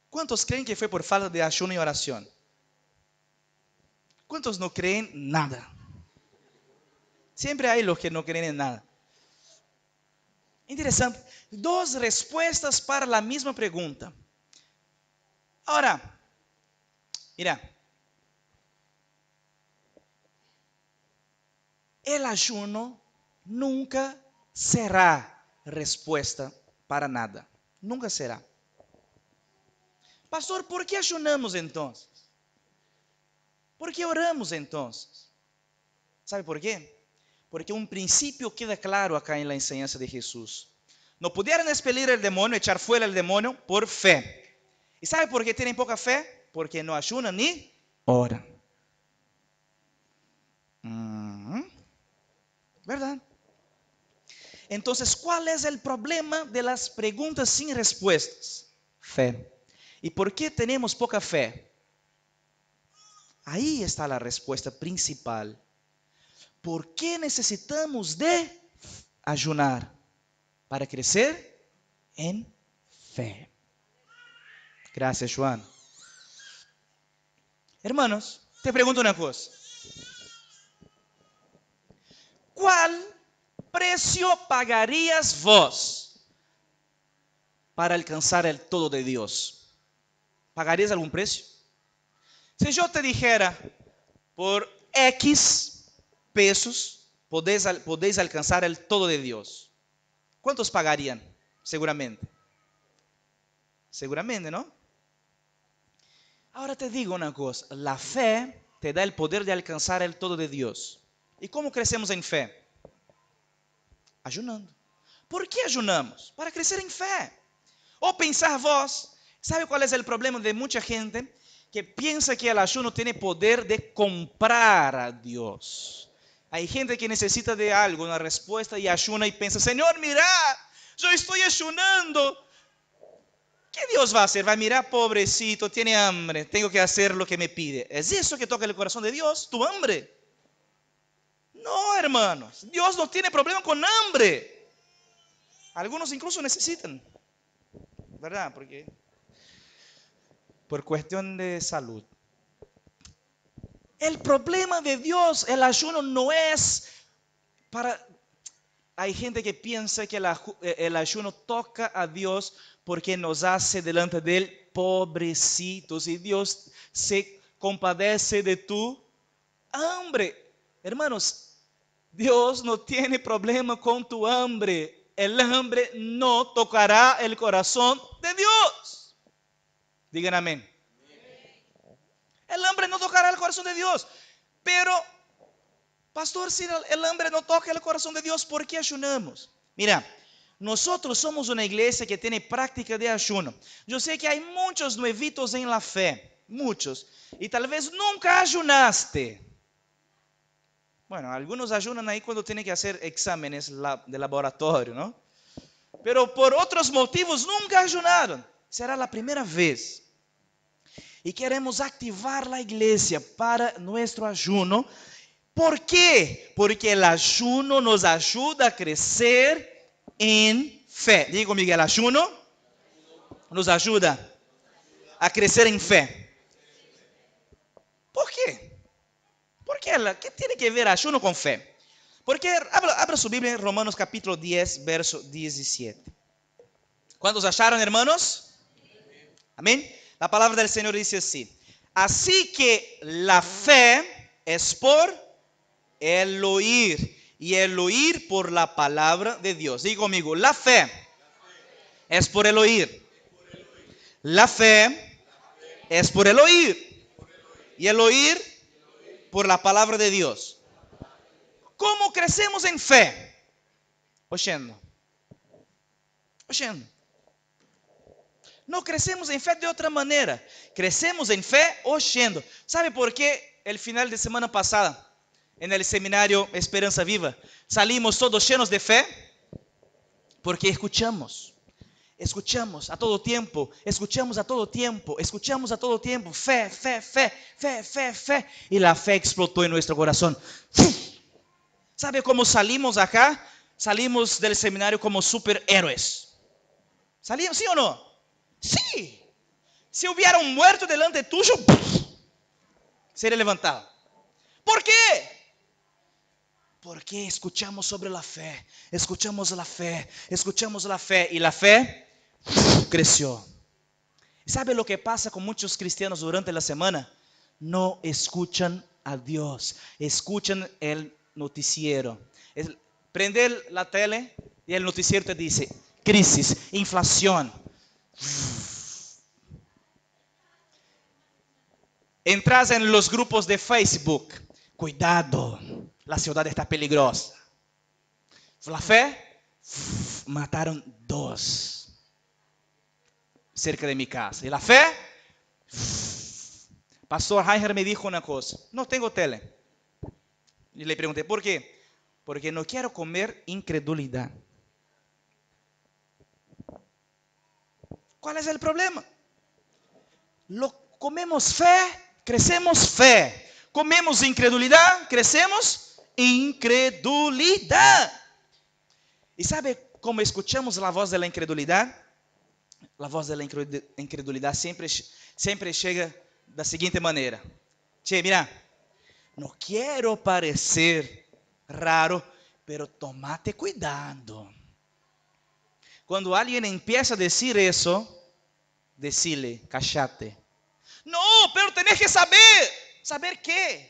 ¿Cuántos creen que fue por falta de ayuno y oración? ¿Cuántos no creen nada? Siempre hay los que no creen en nada. Interesante. Dos respuestas para la misma pregunta. Ahora, mira. El ayuno nunca será respuesta para nada. Nunca será. Pastor, ¿por qué ayunamos entonces? ¿Por qué oramos entonces? ¿Sabe por qué? Porque un principio queda claro acá en la enseñanza de Jesús. No pudieron expelir el demonio, echar fuera el demonio por fe. ¿Y sabe por qué tienen poca fe? Porque no ayunan ni oran. ¿Verdad? Entonces, ¿cuál es el problema de las preguntas sin respuestas? Fe. ¿Y por qué tenemos poca fe? Ahí está la respuesta principal. ¿Por qué necesitamos de ayunar? Para crecer en fe. Gracias, Juan. Hermanos, te pregunto una cosa. ¿Cuál precio pagarías vos para alcanzar el todo de Dios? ¿Pagarías algún precio? Si yo te dijera, por X pesos podéis alcanzar el todo de Dios, ¿cuántos pagarían? Seguramente. Seguramente, ¿no? Ahora te digo una cosa, la fe te da el poder de alcanzar el todo de Dios. ¿Y cómo crecemos en fe? Ayunando. ¿Por qué ayunamos? Para crecer en fe. O pensar vos, ¿sabe cuál es el problema de mucha gente? Que piensa que el ayuno tiene poder de comprar a Dios. Hay gente que necesita de algo, una respuesta, y ayuna y piensa, Señor, mira, yo estoy ayunando. ¿Qué Dios va a hacer? Va a mirar, pobrecito, tiene hambre, tengo que hacer lo que me pide. ¿Es eso que toca el corazón de Dios? ¿Tu hambre? No, hermanos, Dios no tiene problema con hambre. Algunos incluso necesitan, ¿verdad? Porque por cuestión de salud. El problema de Dios, el ayuno no es para... Hay gente que piensa que el ayuno toca a Dios porque nos hace delante de Él pobrecitos y Dios se compadece de tu hambre. Hermanos, Dios no tiene problema con tu hambre. El hambre no tocará el corazón de Dios. Digan amén. El hambre no tocará el corazón de Dios. Pero, pastor, si el hambre no toca el corazón de Dios, ¿por qué ayunamos? Mira, nosotros somos una iglesia que tiene práctica de ayuno. Yo sé que hay muchos nuevitos en la fe, muchos, y tal vez nunca ayunaste. Bueno, algunos ayunan ahí cuando tienen que hacer exámenes de laboratorio, ¿no? Pero por otros motivos nunca ayunaron. Será la primera vez. Y queremos activar la iglesia para nuestro ayuno. ¿Por qué? Porque el ayuno nos ayuda a crecer en fe. Diga conmigo, el ayuno nos ayuda a crecer en fe. ¿Por qué? ¿Qué tiene que ver ayuno con fe? Porque abra su Biblia en Romanos capítulo 10, verso 17. ¿Cuántos acharon, hermanos? Amén. La palabra del Señor dice así: así que la fe es por el oír, y el oír por la palabra de Dios. Diga conmigo, la fe es por el oír. La fe es por el oír, y el oír por la palabra de Dios. ¿Cómo crecemos en fe? Oyendo. No crecemos en fe de otra manera. Crecemos en fe oyendo. ¿Sabe por qué el final de semana pasada, en el seminario Esperanza Viva, salimos todos llenos de fe? Porque escuchamos a todo tiempo, escuchamos a todo tiempo, fe. Y la fe explotó en nuestro corazón. ¿Sabe cómo salimos acá? Salimos del seminario como superhéroes. ¿Salimos, sí o no? Sí. Si hubiera un muerto delante tuyo, sería levantado. ¿Por qué? Porque escuchamos sobre la fe, escuchamos la fe, y la fe creció. ¿Sabe lo que pasa con muchos cristianos durante la semana? No escuchan a Dios, escuchan el noticiero. Prende la tele y el noticiero te dice: crisis, inflación. Entras en los grupos de Facebook: cuidado, la ciudad está peligrosa. La fe, mataron 2 cerca de mi casa. Y la fe, Pastor Heiger me dijo una cosa: no tengo tele. Y le pregunté, ¿por qué? Porque no quiero comer incredulidad. ¿Cuál es el problema? Comemos fe, crecemos fe. Comemos incredulidad, crecemos incredulidad. ¿Y sabe cómo escuchamos la voz de la incredulidad? La voz de la incredulidad siempre llega de la siguiente manera: che, mira, no quiero parecer raro, pero tomate cuidado. Cuando alguien empieza a decir eso, decile: cállate. No, pero tenés que saber. ¿Saber qué?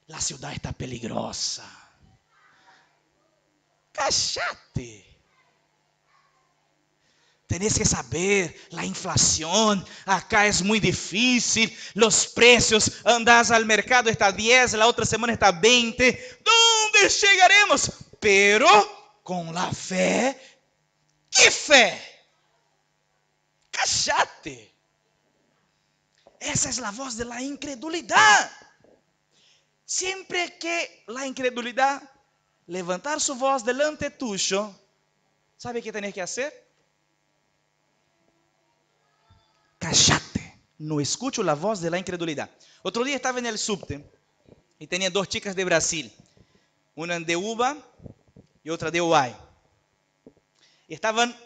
La ciudad está peligrosa. Cállate. Tenés que saber, la inflación acá es muy difícil, los precios, andas al mercado, está 10, la otra semana está 20. ¿Dónde llegaremos? Pero con la fe. ¿Qué fe? Cállate. Esa es la voz de la incredulidad. Siempre que la incredulidad levantar su voz delante tuyo, ¿sabe qué tenés que hacer? Cállate. No escucho la voz de la incredulidad. Otro día estaba en el subte y tenía 2 chicas de Brasil, una de UBA y otra de UAI. Y estaban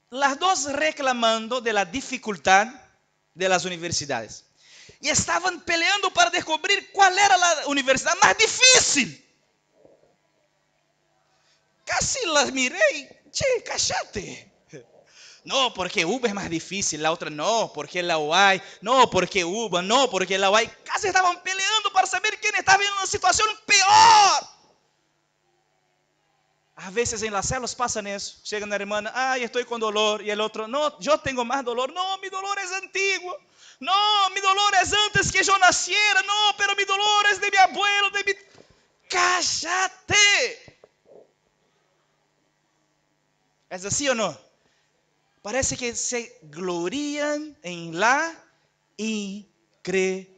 las 2 reclamando de la dificultad de las universidades. Y estaban peleando para descubrir cuál era la universidad más difícil. Casi las miré y, che, cállate. No, porque UBA es más difícil, la otra no, porque la UAI, no, porque UBA, no, porque la UAI. Casi estaban peleando para saber quién estaba en una situación peor. A veces en las células pasan eso. Llega una hermana: ay, estoy con dolor. Y el otro: no, yo tengo más dolor. No, mi dolor es antiguo. No, mi dolor es antes que yo naciera. No, pero mi dolor es de mi abuelo, de mi... ¡Cállate! ¿Es así o no? Parece que se glorían en la incredulidad.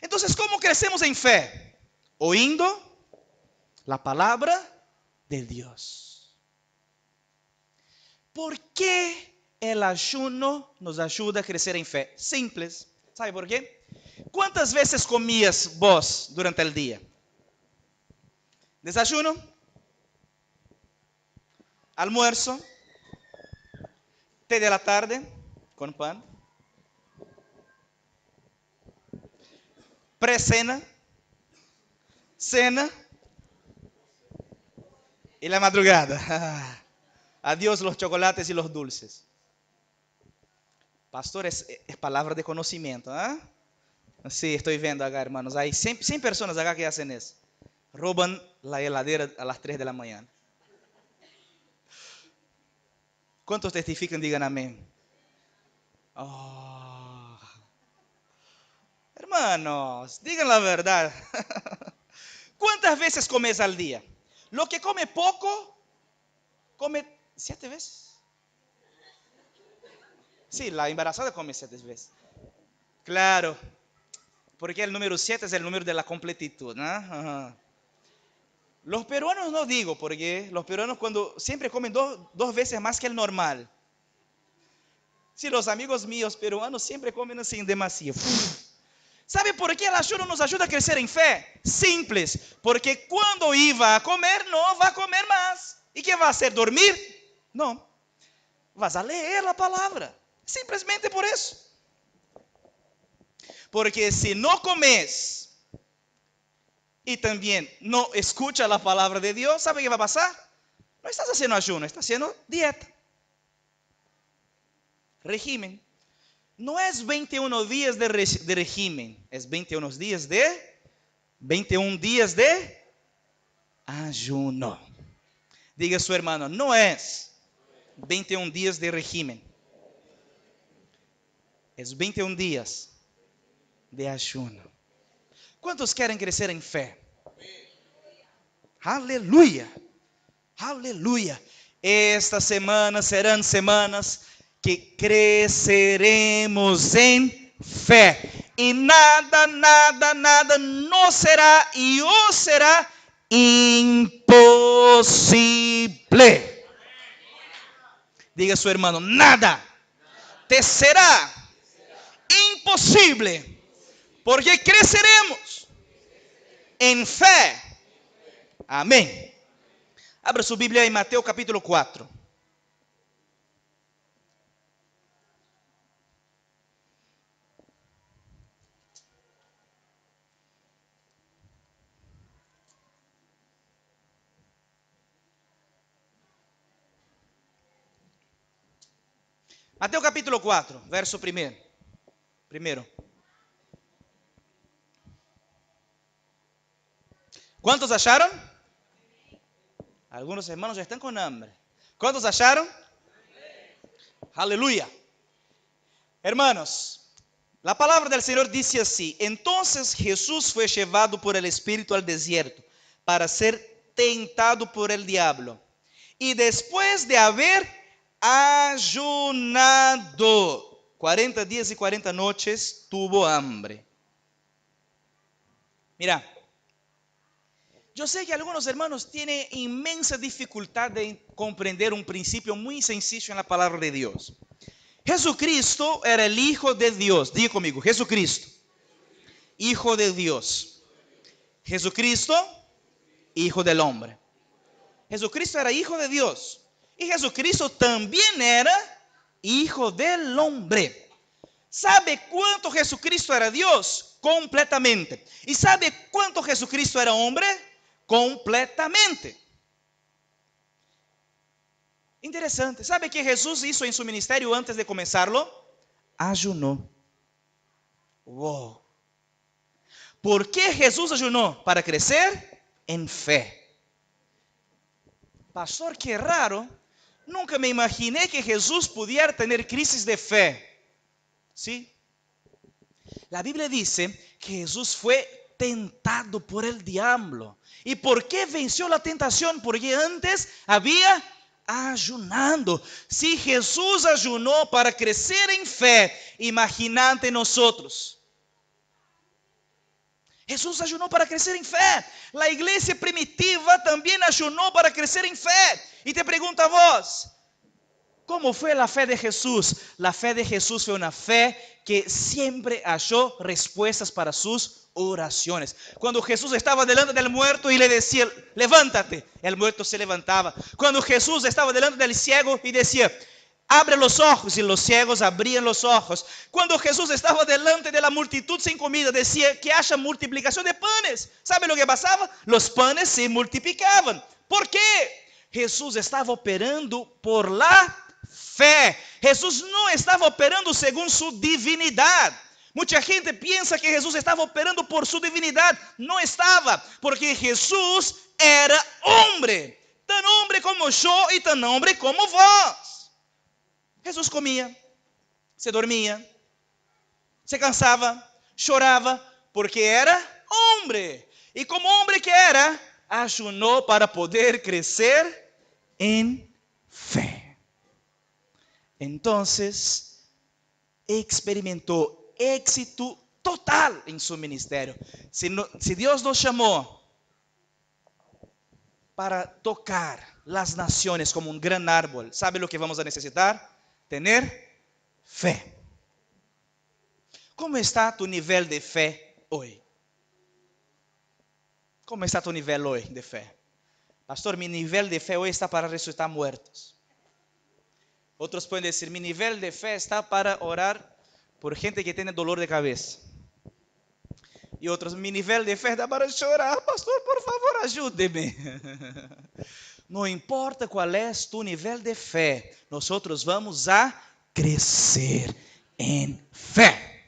Entonces, ¿cómo crecemos en fe? Oyendo la palabra de Dios. ¿Por qué el ayuno nos ayuda a crecer en fe? Simples. ¿Sabe por qué? ¿Cuántas veces comías vos durante el día? desayuno, almuerzo, té de la tarde con pan, pre-cena, cena y la madrugada. Adiós los chocolates y los dulces. Pastor, es palabra de conocimiento, ¿ah? Sí, estoy viendo acá, hermanos. Hay 100 personas acá que hacen eso. Roban la heladera a las 3 de la mañana. ¿Cuántos testifican? Digan amén. Oh. Hermanos, digan la verdad. ¿Cuántas veces comes al día? Lo que come poco, come 7 veces. Sí, la embarazada come 7 veces. Claro, porque el número 7 es el número de la completitud, ¿no? Ajá. Los peruanos no digo, porque los peruanos siempre comen dos veces más que el normal. Sí, los amigos míos peruanos siempre comen así demasiado. ¿Sabe por qué el ayuno nos ayuda a crecer en fe? Simples, porque cuando iba a comer no va a comer más. ¿Y qué va a hacer? ¿Dormir? No, vas a leer la palabra. Simplemente por eso. Porque si no comes y también no escucha la palabra de Dios, ¿sabe qué va a pasar? No estás haciendo ayuno, estás haciendo dieta. Régimen. No es 21 días de régimen, es 21 días de ayuno. Diga a su hermano, no es 21 días de régimen, es 21 días de ayuno. ¿Cuántos quieren crecer en fe? Aleluya, aleluya. Estas semanas serán semanas que creceremos en fe. Y nada no será y os será imposible. Diga a su hermano, nada te será imposible, porque creceremos en fe. Amén. Abra su Biblia en Mateo capítulo 4. Mateo capítulo 4, verso primero. ¿Cuántos acharon? Algunos hermanos ya están con hambre. ¿Cuántos acharon? Aleluya. Hermanos, la palabra del Señor dice así: entonces Jesús fue llevado por el Espíritu al desierto para ser tentado por el diablo. Y después de haber ayunado 40 días y 40 noches, tuvo hambre. Mira, yo sé que algunos hermanos tienen inmensa dificultad de comprender un principio muy sencillo en la palabra de Dios. Jesucristo era el Hijo de Dios. Diga conmigo, Jesucristo, Hijo de Dios. Jesucristo, Hijo del hombre. Jesucristo era Hijo de Dios. Y Jesucristo también era Hijo del hombre. ¿Sabe cuánto Jesucristo era Dios? Completamente. ¿Y sabe cuánto Jesucristo era hombre? Completamente. Interesante. ¿Sabe qué Jesús hizo en su ministerio antes de comenzarlo? Ayunó. Wow. ¿Por qué Jesús ayunó? Para crecer en fe. Pastor, qué raro. Nunca me imaginé que Jesús pudiera tener crisis de fe. ¿Sí? La Biblia dice que Jesús fue tentado por el diablo. ¿Y por qué venció la tentación? Porque antes había ayunando. Si Jesús ayunó para crecer en fe, imagínate nosotros. Jesús ayunó para crecer en fe. La iglesia primitiva también ayunó para crecer en fe. Y te pregunto a vos, ¿Cómo fue la fe de Jesús? La fe de Jesús fue una fe que siempre halló respuestas para sus oraciones. Cuando Jesús estaba delante del muerto y le decía, levántate, el muerto se levantaba. Cuando Jesús estaba delante del ciego y decía, abre los ojos, y los ciegos abrían los ojos. Cuando Jesús estaba delante de la multitud sin comida, decía que haya multiplicación de panes. ¿Sabe lo que pasaba? Los panes se multiplicaban. ¿Por qué? Jesús estaba operando por la fe. Jesús no estaba operando según su divinidad. Mucha gente piensa que Jesús estaba operando por su divinidad. No estaba, porque Jesús era hombre. Tan hombre como yo y tan hombre como vos. Jesús comía, se dormía, se cansaba, lloraba, porque era hombre. Y como hombre que era, ayunó para poder crecer en fe. Entonces, experimentó éxito total en su ministerio. Si Dios nos llamó para tocar las naciones como un gran árbol, ¿sabe lo que vamos a necesitar? Tener fe. ¿Cómo está tu nivel de fe hoy? ¿Cómo está tu nivel hoy de fe? Pastor, mi nivel de fe hoy está para resucitar muertos. Otros pueden decir, mi nivel de fe está para orar por gente que tiene dolor de cabeza. Y otros, mi nivel de fe está para llorar. Pastor, por favor, ayúdeme. No importa cuál es tu nivel de fe, nosotros vamos a crecer en fe.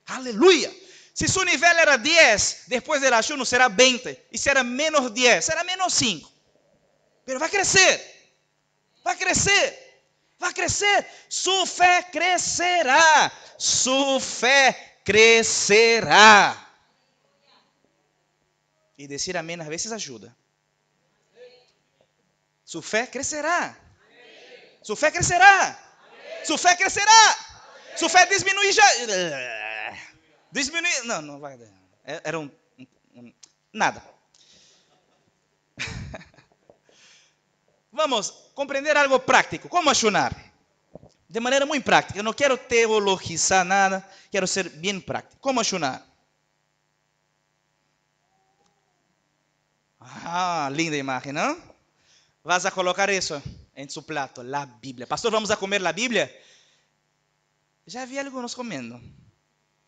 Aleluya. Si su nivel era 10, después del ayuno será 20. Y si era menos 10, será menos 5. Pero va a crecer. Va a crecer. Va a crecer. Su fe crecerá. Su fe crecerá. Y decir amén a veces ayuda. Su fe crecerá. Su fe crecerá. Su fe crecerá. Su fe disminuirá. Disminuir. No vai. Era nada. Vamos compreender algo práctico. ¿Cómo ayunar? De manera muy práctica. No quiero teologizar nada. Quiero ser bien práctico. ¿Cómo ayunar? Ah, linda imagen, ¿no? Vas a colocar eso en su plato, la Biblia. Pastor, ¿vamos a comer la Biblia? Ya vi algunos comiendo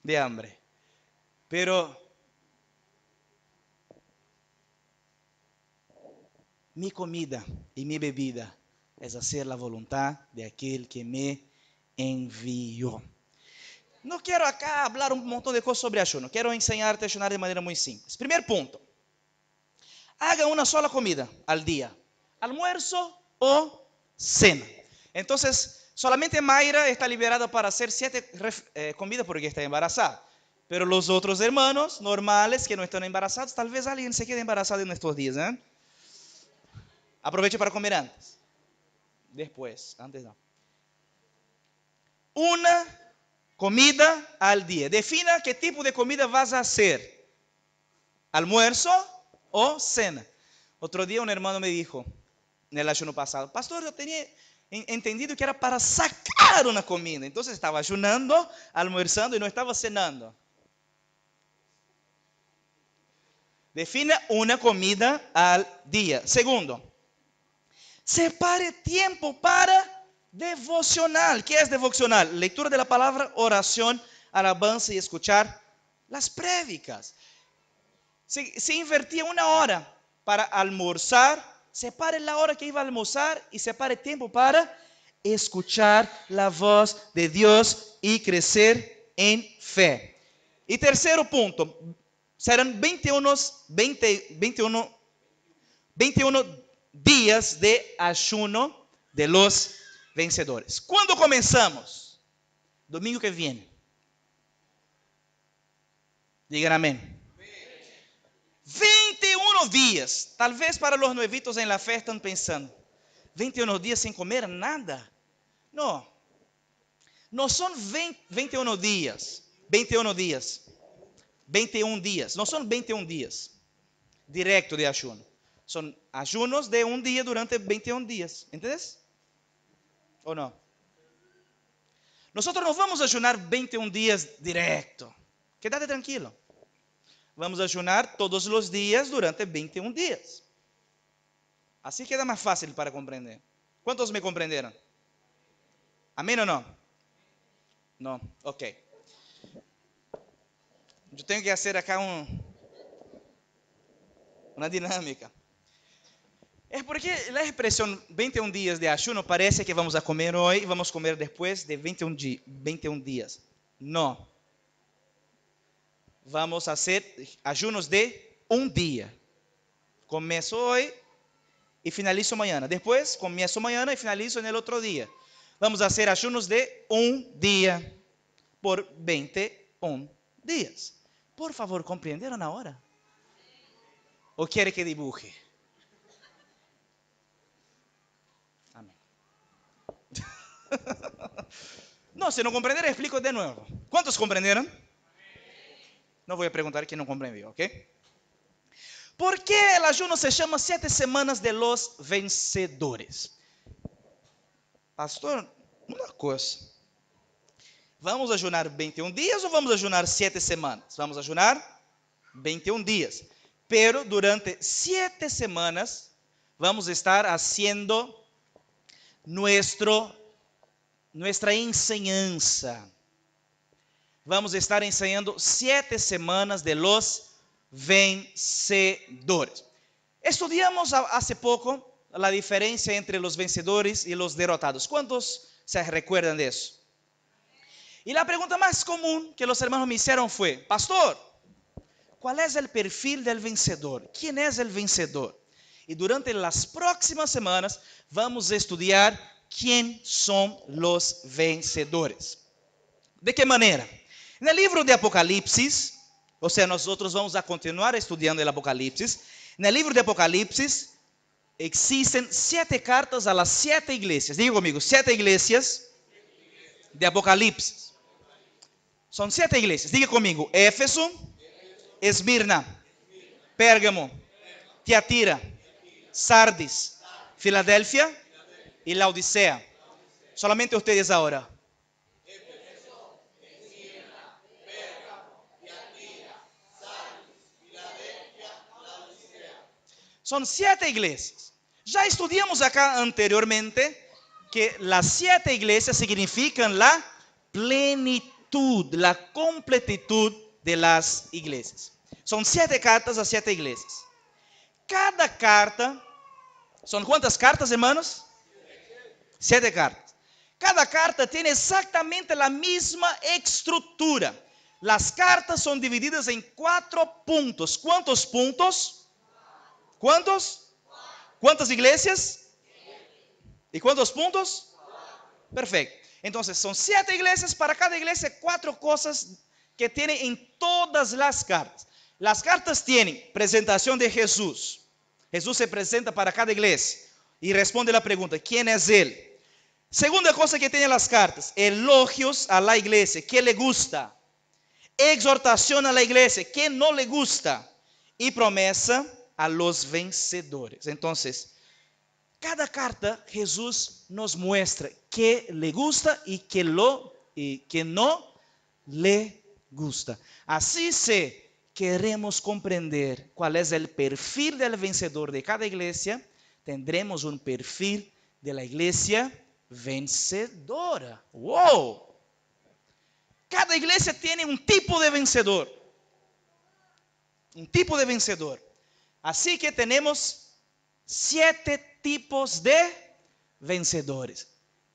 de hambre. Pero mi comida y mi bebida es hacer la voluntad de aquel que me envió. No quiero acá hablar un montón de cosas sobre ayuno. Quiero enseñarte a ayunar de manera muy simple. Primer punto. Haga una sola comida al día. Almuerzo o cena. Entonces, solamente Mayra está liberada para hacer 7 comidas porque está embarazada. Pero los otros hermanos normales que no están embarazados, tal vez alguien se quede embarazado en estos días. Aproveche para comer antes. Después, antes no. Una comida al día. Defina qué tipo de comida vas a hacer. Almuerzo o cena. Otro día un hermano me dijo, en el ayuno pasado, pastor, yo tenía entendido que era para sacar una comida. Entonces estaba ayunando, almorzando y no estaba cenando. Defina una comida al día. Segundo, separe tiempo para devocional. ¿Qué es devocional? Lectura de la palabra, oración, alabanza y escuchar las prédicas. Se invertía 1 hora para almorzar. Separe la hora que iba a almorzar y separe tiempo para escuchar la voz de Dios y crecer en fe. Y tercero punto, serán 21 días de ayuno de los vencedores. ¿Cuándo comenzamos? Domingo que viene. Digan amén. 21 días. Tal vez para los nuevitos en la fe están pensando, 21 días sin comer nada. No. No son 21 días. 21 días. 21 días. No son 21 días directo de ayuno. Son ayunos de un día durante 21 días. ¿Entiendes? ¿O no? Nosotros no vamos a ayunar 21 días directo. Quédate tranquilo. Vamos a ayunar todos los días durante 21 días. Así queda más fácil para comprender. ¿Cuántos me comprendieron? ¿Amén o no? No, ok. Yo tengo que hacer acá una dinámica. Es porque la expresión 21 días de ayuno parece que vamos a comer hoy y vamos a comer después de 21 días. No. Vamos a hacer ayunos de un día. Começo hoy y finalizo mañana. Después comienzo mañana y finalizo en el otro día. Vamos a hacer ayunos de un día por 21 días. Por favor, ¿comprendieron ahora? ¿O quiere que dibuje? Amén. No, si no comprender, explico de nuevo. ¿Cuántos comprendieron? No voy a preguntar quién no comprendió, ¿ok? ¿Por qué el ayuno se llama 7 semanas de los vencedores? Pastor, una cosa. ¿Vamos a ayunar 21 días o vamos a ayunar 7 semanas? Vamos a ayunar 21 días. Pero durante 7 semanas vamos a estar haciendo nuestra enseñanza. Vamos a estar enseñando 7 semanas de los vencedores. Estudiamos hace poco la diferencia entre los vencedores y los derrotados. ¿Cuántos se recuerdan de eso? Y la pregunta más común que los hermanos me hicieron fue: pastor, ¿cuál es el perfil del vencedor? ¿Quién es el vencedor? Y durante las próximas semanas vamos a estudiar quién son los vencedores. ¿De qué manera? En el libro de Apocalipsis, o sea, nosotros vamos a continuar estudiando el Apocalipsis. En el libro de Apocalipsis existen 7 cartas a las 7 iglesias. Diga conmigo, 7 iglesias de Apocalipsis. Son 7 iglesias. Diga conmigo: Éfeso, Esmirna, Pérgamo, Tiatira, Sardis, Filadelfia y Laodicea. Solamente ustedes ahora. Son 7 iglesias. Ya estudiamos acá anteriormente que las 7 iglesias significan la plenitud, la completitud de las iglesias. Son 7 cartas a 7 iglesias. Cada carta, ¿son cuántas cartas, hermanos? 7 cartas. Cada carta tiene exactamente la misma estructura. Las cartas son divididas en 4 puntos. ¿Cuántos puntos? ¿Cuántos? ¿Cuántas iglesias? ¿Y cuántos puntos? Perfecto. Entonces son 7 iglesias, para cada iglesia 4 cosas que tienen en todas las cartas. Las cartas tienen presentación de Jesús. Jesús se presenta para cada iglesia y responde la pregunta: ¿quién es Él? Segunda cosa que tienen las cartas: elogios a la iglesia, ¿qué le gusta? Exhortación a la iglesia, ¿qué no le gusta? Y promesa a los vencedores. Entonces, cada carta Jesús nos muestra qué le gusta y qué no le gusta. Así si queremos comprender cuál es el perfil del vencedor de cada iglesia, tendremos un perfil de la iglesia vencedora. ¡Wow! Cada iglesia tiene un tipo de vencedor. Un tipo de vencedor. Así que tenemos 7 tipos de vencedores.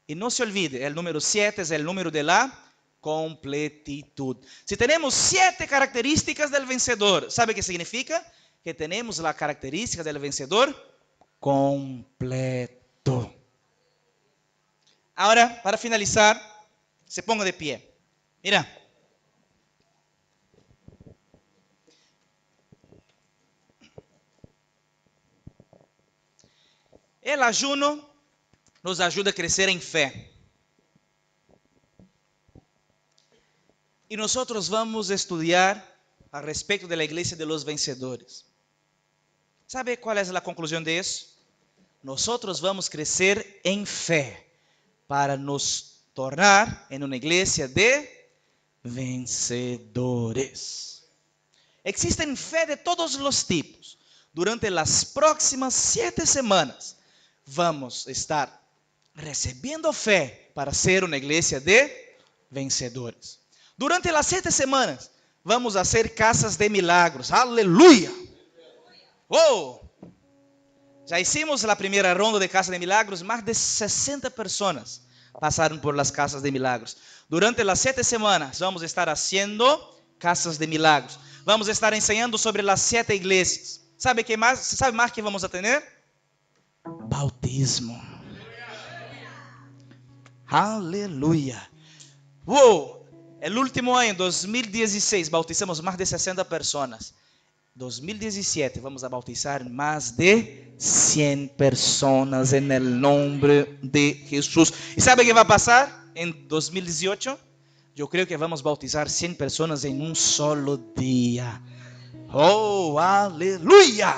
Y no se olvide, el número 7 es el número de la completitud. Si tenemos 7 características del vencedor, ¿sabe qué significa? Que tenemos la característica del vencedor completo. Ahora, para finalizar, se ponga de pie. Mira. El ayuno nos ayuda a crecer en fe. Y nosotros vamos a estudiar al respecto de la iglesia de los vencedores. ¿Sabe cuál es la conclusión de eso? Nosotros vamos a crecer en fe. para nos tornar en una iglesia de vencedores. Existen fe de todos los tipos. Durante las próximas 7 semanas vamos a estar recibiendo fe para ser una iglesia de vencedores. Durante las 7 semanas vamos a hacer casas de milagros. Aleluya. Oh, ya hicimos la primera ronda de Casa de Milagros. Más de 60 personas pasaron por las Casas de Milagros. Durante las 7 semanas vamos a estar haciendo Casas de Milagros. Vamos a estar enseñando sobre las 7 iglesias. ¿Sabe qué más? ¿Sabe más que vamos a tener? Bautismo. Aleluya. Wow. El último año, 2016, bautizamos más de 60 personas. 2017 vamos a bautizar más de 100 personas en el nombre de Jesús. ¿Y sabe qué va a pasar en 2018? Yo creo que vamos a bautizar 100 personas en un solo día. Oh, aleluya,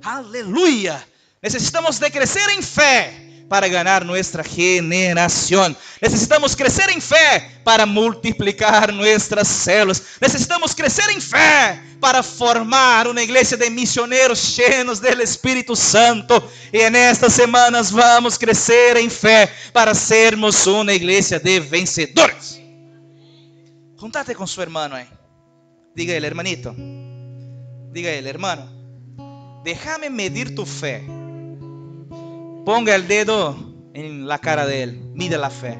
aleluya. Necesitamos de crecer en fe para ganar nuestra generación. Necesitamos crecer en fe para multiplicar nuestras células. Necesitamos crecer en fe para formar una iglesia de misioneros llenos del Espíritu Santo. Y en estas semanas vamos a crecer en fe para sermos una iglesia de vencedores. Juntate con su hermano ahí. Diga él, hermanito. Diga él, hermano. Déjame medir tu fe. Ponga el dedo en la cara de él. Mide la fe.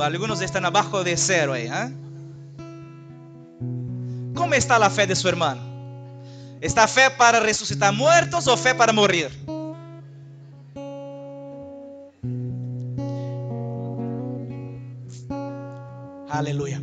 Algunos están abajo de 0 ahí. ¿Cómo está la fe de su hermano? ¿Está fe para resucitar muertos o fe para morir? Aleluya.